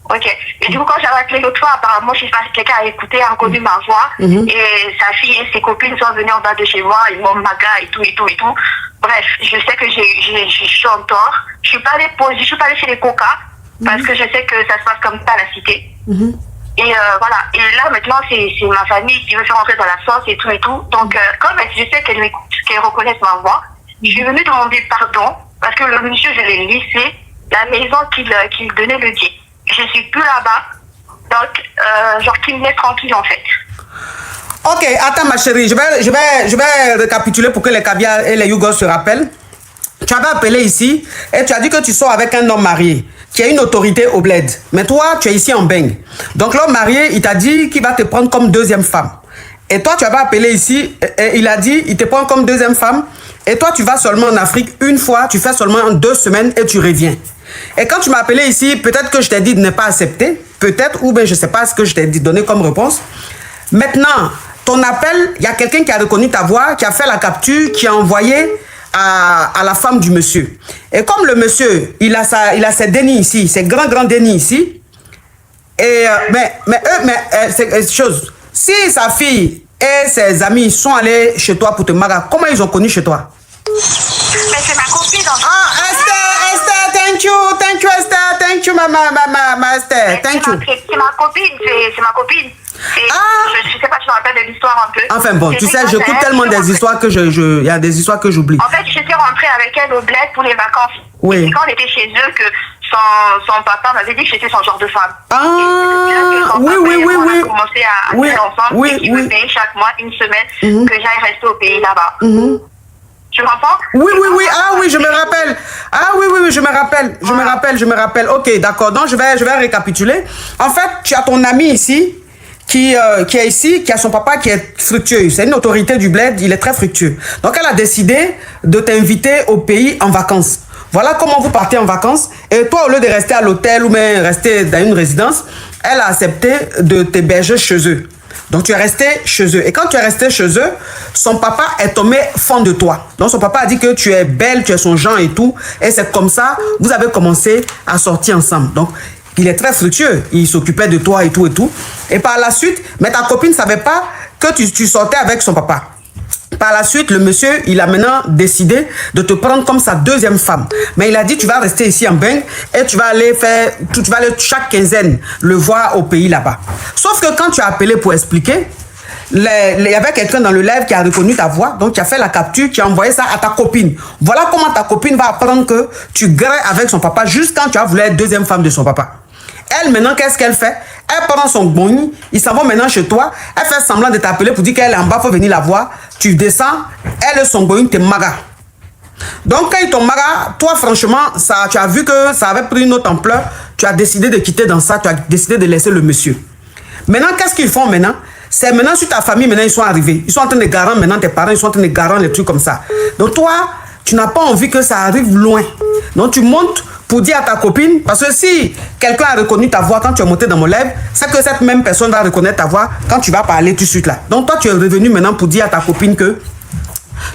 Ok. Et du coup, quand j'avais appelé l'autre fois, apparemment, je sais pas si quelqu'un a écouté, a reconnu ma voix. Et sa fille et ses copines sont venues en bas de chez moi, ils m'ont maga et tout, et tout, et tout. Bref, je sais que je suis en tort. Je suis pas allée chez les coca, parce que je sais que ça se passe comme ça à la cité. Et voilà. Et là, maintenant, c'est ma famille qui veut faire rentrer dans la sauce et tout, et tout. Donc, comme je sais qu'elle reconnaisse ma voix, je suis venue demander pardon, parce que le monsieur, je l'ai laissé, la maison qu'il donnait le dit. Je suis plus là-bas, donc genre qu'il me laisse tranquille en fait. Ok, attends ma chérie, je vais récapituler pour que les caviars et les yougos se rappellent. Tu avais appelé ici et tu as dit que tu sors avec un homme marié qui a une autorité au bled. Mais toi, tu es ici en Beng. Donc l'homme marié, il t'a dit qu'il va te prendre comme deuxième femme. Et toi, tu avais appelé ici et il a dit il te prend comme deuxième femme. Et toi, tu vas seulement en Afrique une fois, tu fais seulement 2 semaines et tu reviens. Et quand tu m'as appelé ici, peut-être que je t'ai dit de ne pas accepter, peut-être, ou bien je ne sais pas ce que je t'ai donné comme réponse. Maintenant, ton appel, il y a quelqu'un qui a reconnu ta voix, qui a fait la capture, qui a envoyé à la femme du monsieur. Et comme le monsieur, il a ses dénis ici, ses grands dénis ici, et, c'est chose. Si sa fille et ses amis sont allés chez toi pour te marier, comment ils ont connu chez toi? Mais c'est ma copine en fait. Ah, Esther, thank you, Esther, thank you, ma Esther, thank you. C'est ma copine, c'est ma copine. Et je sais pas si tu me rappelles de l'histoire un peu. Enfin bon, tu sais, j'écoute tellement des histoires que il y a des histoires que j'oublie. En fait, j'étais rentrée avec elle au bled pour les vacances. Oui. Et quand on était chez eux, que son papa m'avait dit que j'étais son genre de femme. Oui. On a commencé à faire ensemble et qu'il me payait chaque mois une semaine que j'aille rester au pays là-bas. Tu m'entends? Oui. Ah oui, je me rappelle. Ah oui, je me rappelle. Ok, d'accord. Donc, je vais récapituler. En fait, tu as ton ami ici qui est ici, qui a son papa qui est fructueux. C'est une autorité du bled, il est très fructueux. Donc, elle a décidé de t'inviter au pays en vacances. Voilà comment vous partez en vacances. Et toi, au lieu de rester à l'hôtel ou même rester dans une résidence, elle a accepté de t'héberger chez eux. Donc, tu es resté chez eux. Et quand tu es resté chez eux, son papa est tombé fan de toi. Donc, son papa a dit que tu es belle, tu es son genre et tout. Et c'est comme ça, vous avez commencé à sortir ensemble. Donc, il est très fructueux. Il s'occupait de toi et tout et tout. Et par la suite, mais ta copine ne savait pas que tu sortais avec son papa. Par la suite, le monsieur, il a maintenant décidé de te prendre comme sa deuxième femme. Mais il a dit, tu vas rester ici en Beng et tu vas aller chaque quinzaine le voir au pays là-bas. Sauf que quand tu as appelé pour expliquer, il y avait quelqu'un dans le live qui a reconnu ta voix, donc qui a fait la capture, qui a envoyé ça à ta copine. Voilà comment ta copine va apprendre que tu grès avec son papa juste quand tu as voulu être deuxième femme de son papa. Elle, maintenant, qu'est-ce qu'elle fait? Elle prend son boni, ils s'en vont maintenant chez toi, elle fait semblant de t'appeler pour dire qu'elle est en bas, il faut venir la voir. Tu descends, elle, son boni, te maga. Donc, quand ils t'ont maga, toi, franchement, tu as vu que ça avait pris une autre ampleur, tu as décidé de quitter dans ça, tu as décidé de laisser le monsieur. Maintenant, qu'est-ce qu'ils font maintenant? C'est maintenant sur ta famille, maintenant, ils sont arrivés. Ils sont en train de garant, maintenant, tes parents, ils sont en train de garant les trucs comme ça. Donc, toi, Tu n'as pas envie que ça arrive loin. Donc tu montes pour dire à ta copine, parce que si quelqu'un a reconnu ta voix quand tu es monté dans mon live, c'est que cette même personne va reconnaître ta voix quand tu vas parler tout de suite là. Donc toi tu es revenu maintenant pour dire à ta copine que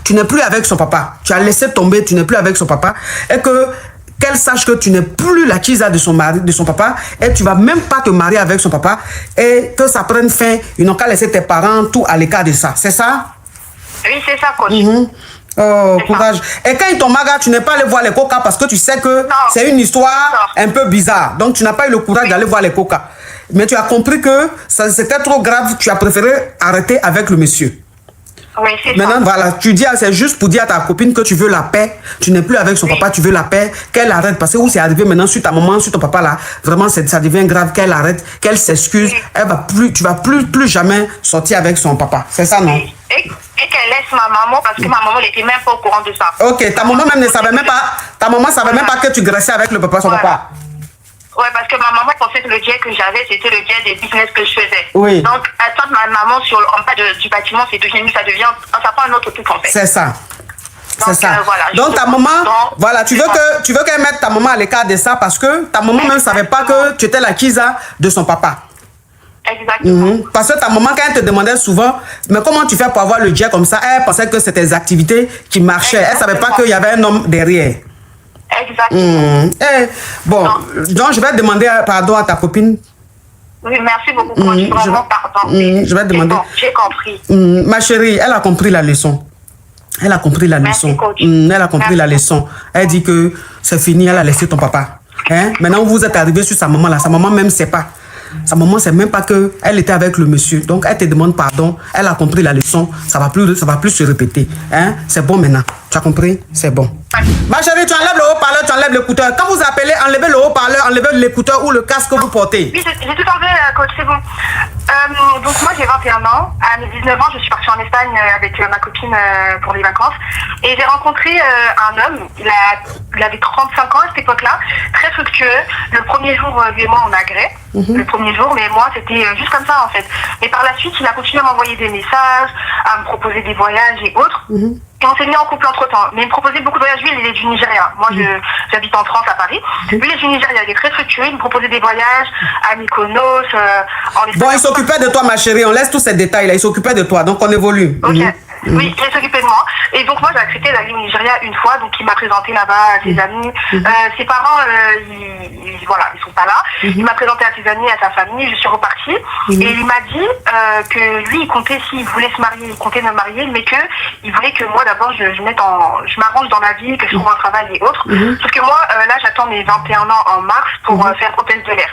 tu n'es plus avec son papa. Tu as laissé tomber, tu n'es plus avec son papa. Et que qu'elle sache que tu n'es plus la Chiza de son mari, de son papa, et tu vas même pas te marier avec son papa, et que ça prenne fin. Ils n'ont qu'à laisser tes parents tout à l'écart de ça. C'est ça? Oui, c'est ça, coach. Oh, courage. Et quand ils t'ont marié, tu n'es pas allé voir les coca parce que tu sais que c'est une histoire un peu bizarre. Donc tu n'as pas eu le courage d'aller voir les coca. Mais tu as compris que c'était trop grave, tu as préféré arrêter avec le monsieur. Oui, c'est maintenant, ça. voilà, tu dis, c'est juste pour dire à ta copine que tu veux la paix, tu n'es plus avec son papa, tu veux la paix, qu'elle arrête, parce que où c'est arrivé maintenant sur ta maman, sur ton papa là, vraiment ça devient grave, qu'elle arrête, qu'elle s'excuse, tu vas plus jamais sortir avec son papa, c'est ça, non? Et qu'elle laisse ma maman, parce que ma maman n'était même pas au courant de ça. Ok, ta maman même ne savait même pas, savait même pas que tu graissais avec le papa, son papa. Ouais, parce que ma maman pensait que le jet que j'avais, c'était le jet des business que je faisais. Oui. Donc, attendre ma maman en bas du bâtiment, ça prend un autre truc en fait. C'est ça. C'est ça. Voilà, donc ta maman, voilà, tu veux qu'elle mette ta maman à l'écart de ça parce que ta maman même ne savait pas que tu étais la Chiza de son papa. Exactement. Parce que ta maman, quand elle te demandait souvent, mais comment tu fais pour avoir le jet comme ça, elle pensait que c'était des activités qui marchaient. Elle ne savait pas qu'il y avait un homme derrière. Exactement. Bon, donc je vais demander pardon à ta copine. Oui, merci beaucoup. Vraiment pardon. Je vais demander. Bon, j'ai compris. Ma chérie, elle a compris la leçon. Elle a compris la leçon. Elle a compris la leçon. Elle dit que c'est fini, elle a laissé ton papa. Maintenant, vous êtes arrivé sur sa maman là. Sa maman même ne sait pas. Sa maman ne sait même pas qu'elle était avec le monsieur. Donc, elle te demande pardon. Elle a compris la leçon. Ça va plus se répéter. C'est bon maintenant. Tu as compris? C'est bon. Ma chérie, tu enlèves le haut-parleur, tu enlèves l'écouteur. Quand vous appelez, enlevez le haut-parleur, enlevez l'écouteur ou le casque que vous portez. Oui, j'ai tout enlevé, coach, c'est bon. Donc, moi, j'ai 21 ans. À mes 19 ans, je suis partie en Espagne avec ma copine pour les vacances. Et j'ai rencontré un homme. Il avait 35 ans à cette époque-là. Très fructueux. Le premier jour, lui et moi, on a gré. Le premier jour, mais moi, c'était juste comme ça, en fait. Et par la suite, il a continué à m'envoyer des messages, à me proposer des voyages et autres. Et on s'est mis en couple entre-temps. Mais il me proposait beaucoup de voyages. Lui, il est du Nigeria. Moi, j'habite en France, à Paris. Lui, il est du Nigeria. Il est très fructueux. Il me proposait des voyages à Mykonos, en Espagne. Bon, il s'occupait de toi, ma chérie. On laisse tous ces détails-là. Il s'occupait de toi. Donc, on évolue. Ok. Oui, il s'occupait de moi. Et donc, moi, j'ai accepté d'aller au Nigeria une fois. Donc, il m'a présenté là-bas à ses amis. Ses parents, ils sont pas là. Il m'a présenté à ses amis, à sa famille. Je suis repartie. Et il m'a dit que lui, il comptait, s'il voulait se marier, il comptait me marier, mais qu'il voulait que moi, d'abord, je m'arrange dans la vie, que je trouve un travail et autres. Parce que moi, là, j'attends mes 21 ans en mars pour faire prothèse de l'air.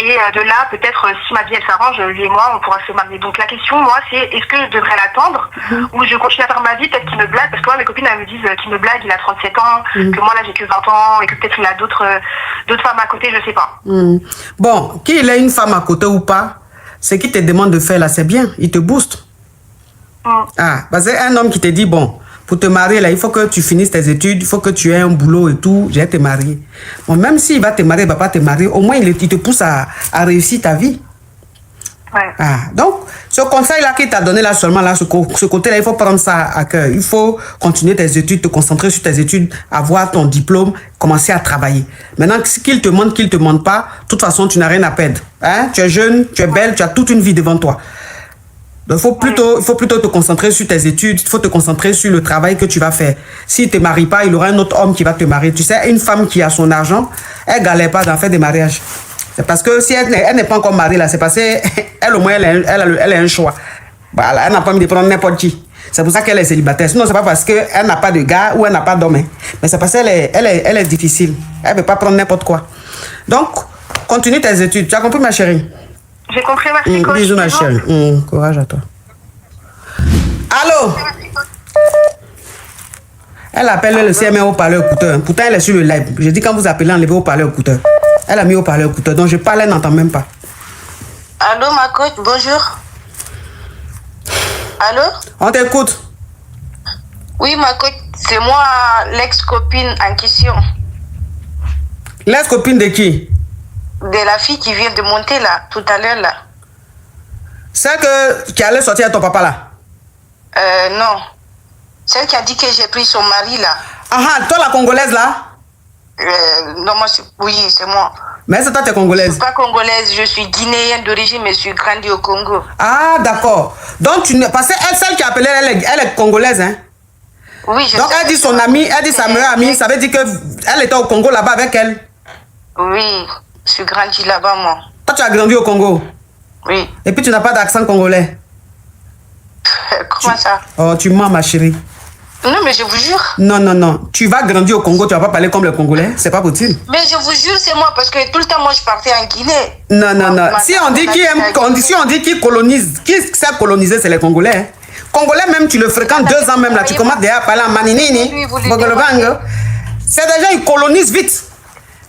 Et de là, peut-être, si ma vie, elle s'arrange, lui et moi, on pourra se marier. Donc, la question, moi, c'est est-ce que je devrais l'attendre ou je continue à faire ma vie, peut-être qu'il me blague, parce que moi, mes copines, elles me disent qu'il me blague, il a 37 ans, que moi, là, j'ai que 20 ans, et que peut-être il a d'autres femmes à côté, je sais pas. Bon, qu'il ait une femme à côté ou pas, ce qu'il te demande de faire là, c'est bien, il te booste. Parce qu'un homme qui te dit, bon, pour te marier là, il faut que tu finisses tes études, il faut que tu aies un boulot et tout, j'ai te marier. Bon, même s'il va te marier, il va pas te marier, au moins il te pousse à réussir ta vie. Donc, ce conseil-là qu'il t'a donné là seulement, là, ce côté-là, il faut prendre ça à cœur. Il faut continuer tes études, te concentrer sur tes études, avoir ton diplôme, commencer à travailler. Maintenant, qu'il te montre pas, de toute façon, tu n'as rien à perdre. Tu es jeune, tu es belle, tu as toute une vie devant toi. Donc, il faut plutôt te concentrer sur tes études, il faut te concentrer sur le travail que tu vas faire. S'il ne te marie pas, il y aura un autre homme qui va te marier. Tu sais, une femme qui a son argent, elle ne galère pas d'en faire des mariages. C'est parce que si elle n'est pas encore mariée, là, c'est parce qu'elle, au moins, elle a un choix. Voilà, elle n'a pas envie de prendre n'importe qui. C'est pour ça qu'elle est célibataire. Sinon, c'est pas parce qu'elle n'a pas de gars ou elle n'a pas d'homme. Mais c'est parce qu'elle est difficile. Elle ne peut pas prendre n'importe quoi. Donc, continue tes études. Tu as compris, ma chérie? J'ai compris, merci, coach. Bisous, ma chérie. Courage à toi. Allô? Elle appelle le CMA au parleur écouteur. Pourtant, elle est sur le live. J'ai dit quand vous appelez, enlevez au parleur écouteur. Elle a mis au parleur écouteur. Donc, je parle, elle n'entend même pas. Allô, ma coach, bonjour. Allô? On t'écoute. Oui, ma coach, c'est moi, l'ex-copine en question. L'ex-copine de qui? De la fille qui vient de monter là, tout à l'heure là. Celle qui allait sortir à ton papa là? Non. Celle qui a dit que j'ai pris son mari là. Ah, toi la congolaise là? Non, moi, oui, c'est moi. Mais c'est toi, tu es Je congolaise? ne suis pas congolaise, je suis guinéenne d'origine, mais je suis grandie au Congo. Ah, d'accord. Donc, parce que celle qui a appelé, elle est congolaise, hein? Oui, je Donc, sais. elle dit son amie, elle dit sa meilleure amie, ça veut dire qu'elle était au Congo là-bas avec elle. Oui, je suis grandie là-bas, moi. Toi, tu as grandi au Congo? Oui. Et puis, tu n'as pas d'accent congolais? Comment ça? Oh, tu mens, ma chérie. Non, mais je vous jure. Non, non, non. Tu vas grandir au Congo, tu vas pas parler comme les Congolais. C'est pas possible. Mais je vous jure, c'est moi, parce que tout le temps, moi, je partais en Guinée. Non, non, non. Si on dit qui colonise, qui sait coloniser, c'est les Congolais. Hein. Congolais, même, tu le fréquentes 2 ans même là. Tu commences déjà à parler en maninini. C'est déjà, ils colonisent vite.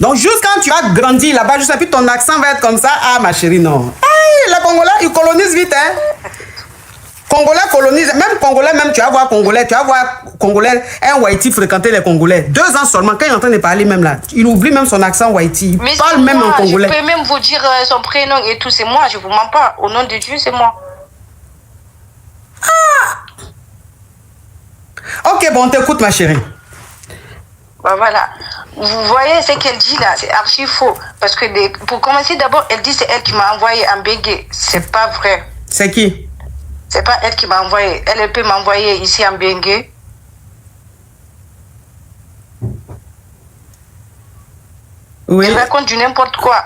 Donc, juste quand tu as grandi là-bas, juste puis ton accent va être comme ça. Ah, ma chérie, non. Hey, les Congolais, ils colonisent vite, hein. Congolais colonisent, même tu vas voir Congolais, un Whitey fréquenter les Congolais. 2 ans seulement, quand il est en train de parler même là, il oublie même son accent Whitey. Il parle même en congolais. Je peux même vous dire son prénom et tout, c'est moi, je vous mens pas. Au nom de Dieu, c'est moi. Ah! Ok, bon, on t'écoute, ma chérie. Bah voilà. Vous voyez ce qu'elle dit là, c'est archi faux. Parce que pour commencer, d'abord, elle dit c'est elle qui m'a envoyé en bégué. C'est pas vrai. C'est qui? C'est pas elle qui m'a envoyé. Elle peut m'envoyer ici en Bengue. Oui. Elle raconte du n'importe quoi.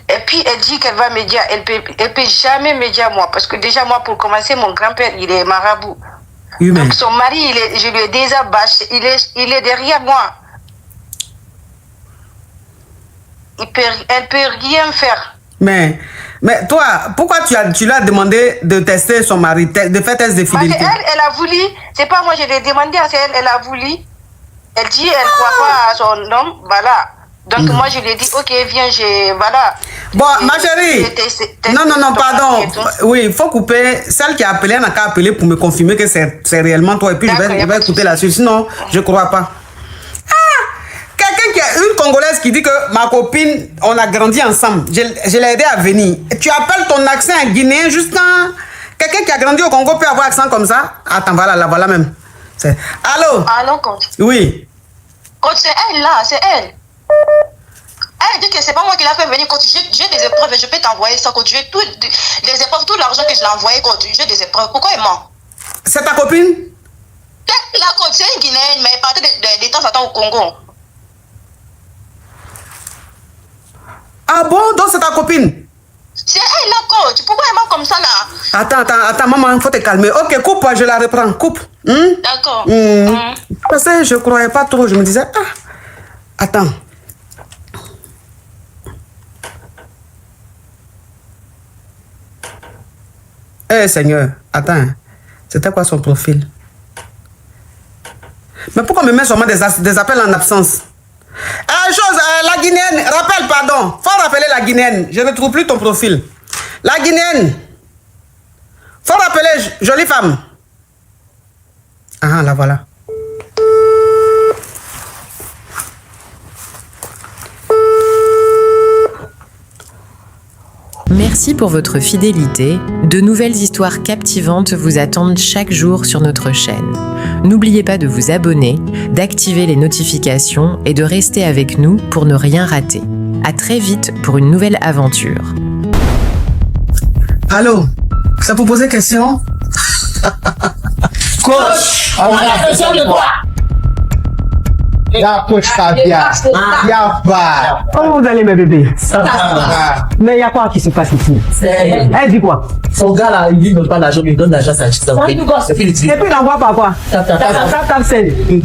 Et puis elle dit qu'elle va m'aider. Elle peut jamais m'aider à moi. Parce que déjà, moi, pour commencer, mon grand-père, il est marabout. Oui, donc son mari, je lui ai déjà bâché. Il est derrière moi. Elle peut rien faire. Mais toi, pourquoi tu lui as demandé de tester son mari, de faire test de fidélité? Elle a voulu, c'est pas moi, je l'ai demandé, c'est elle a voulu. Elle dit, elle croit pas à son homme, voilà. Donc moi, je lui ai dit, ok, viens, voilà. Bon, ma chérie, non, pardon. Oui, il faut couper. Celle qui a appelé, elle n'a qu'à appeler pour me confirmer que c'est réellement toi. Et puis je vais écouter la suite, sinon, je crois pas. Quelqu'un qui a une Congolaise qui dit que ma copine, on a grandi ensemble. Je l'ai aidé à venir. Et tu appelles ton accent guinéen juste quand quelqu'un qui a grandi au Congo peut avoir accent comme ça. Attends, voilà même. Allô? Allô, coach? Oui. Coach, c'est elle là, c'est elle. Elle dit que c'est pas moi qui l'a fait venir, coach. J'ai des épreuves et je peux t'envoyer ça, coach. J'ai des épreuves, tout l'argent que je l'ai envoyé, coach. J'ai des épreuves. Pourquoi elle ment? C'est ta copine? La coach, c'est une Guinéenne, mais elle partait de temps en temps au Congo. Ah bon? Donc c'est ta copine? C'est elle la coach. Pourquoi elle ment comme ça là? Attends, maman, il faut te calmer. Ok, coupe, je la reprends. Coupe. D'accord. Parce que je ne croyais pas trop. Je me disais, attends. Seigneur, attends. C'était quoi son profil? Mais pourquoi me met seulement des appels en absence? La Guinéenne, rappelle, pardon. Faut rappeler la Guinéenne. Je ne trouve plus ton profil. La Guinéenne. Faut rappeler, jolie femme. Ah, la voilà. Merci pour votre fidélité. De nouvelles histoires captivantes vous attendent chaque jour sur notre chaîne. N'oubliez pas de vous abonner, d'activer les notifications et de rester avec nous pour ne rien rater. À très vite pour une nouvelle aventure. Allô? Ça peut poser question? Coach, on a besoin de toi. Ya coach Kavia. Ya va. Comment vous allez, mes bébés? Ça va. Mais il y a quoi qui se passe ici? Elle dit quoi? Son gars là, il ne donne pas l'argent, il donne l'argent à sa chiste. Et puis il envoie par quoi?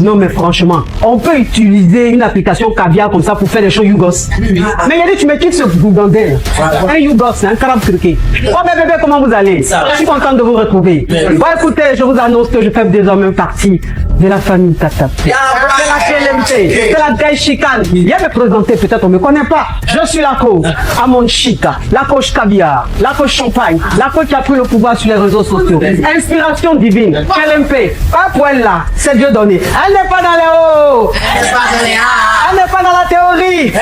Non, mais franchement, on peut utiliser une application Caviar comme ça pour faire des choses Yougos. Mais il a dit, tu me quittes ce bougandel. Un Yougos, un carabe turqué. Oh, mes bébés, comment vous allez? Je suis content de vous retrouver. Bon, écoutez, je vous annonce que je fais désormais partie de la famille Tata. C'est la KLMT, c'est la Gaï Chicane. Viens me présenter, peut-être on ne me connaît pas. Je suis la coach Amon Chica, la coach Caviar, la coach Champagne, la coach qui a pris le pouvoir sur les réseaux sociaux. Inspiration divine, KLMP, pas pour elle là, c'est Dieu donné. Elle n'est pas dans les hauts, elle n'est pas dans la théorie.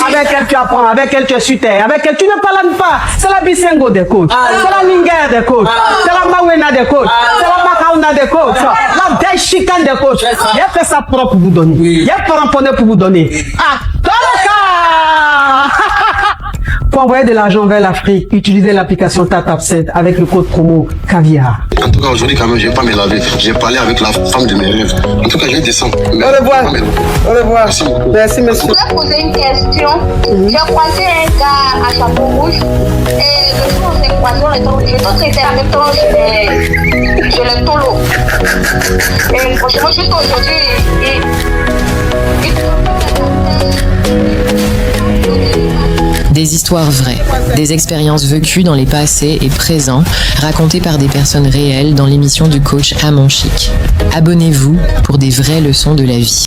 Avec elle tu apprends, avec elle tu es sur terre, avec elle tu ne parles pas. C'est la Bisengo des coachs, c'est la Linger des coachs, c'est la Mawena des coachs, c'est la Maka on a des coachs. Là, des chicanes des coachs. Il a fait ça propre pour vous donner. Il a cramponné pour vous donner. Ah, pour envoyer de l'argent vers l'Afrique, utilisez l'application TapTapSend avec le code promo Caviar. En tout cas, aujourd'hui, quand même, je ne vais pas me laver. J'ai parlé avec la femme de mes rêves. En tout cas, je vais descendre. Au revoir. Au revoir. Merci, monsieur. Je voulais poser une question. J'ai croisé un gars à chapeau rouge. Et le jour où on s'est croisé, on était en même temps chez le tolo. Et franchement, juste aujourd'hui, Des histoires vraies, des expériences vécues dans les passés et présents, racontées par des personnes réelles dans l'émission du coach Amon Chic. Abonnez-vous pour des vraies leçons de la vie.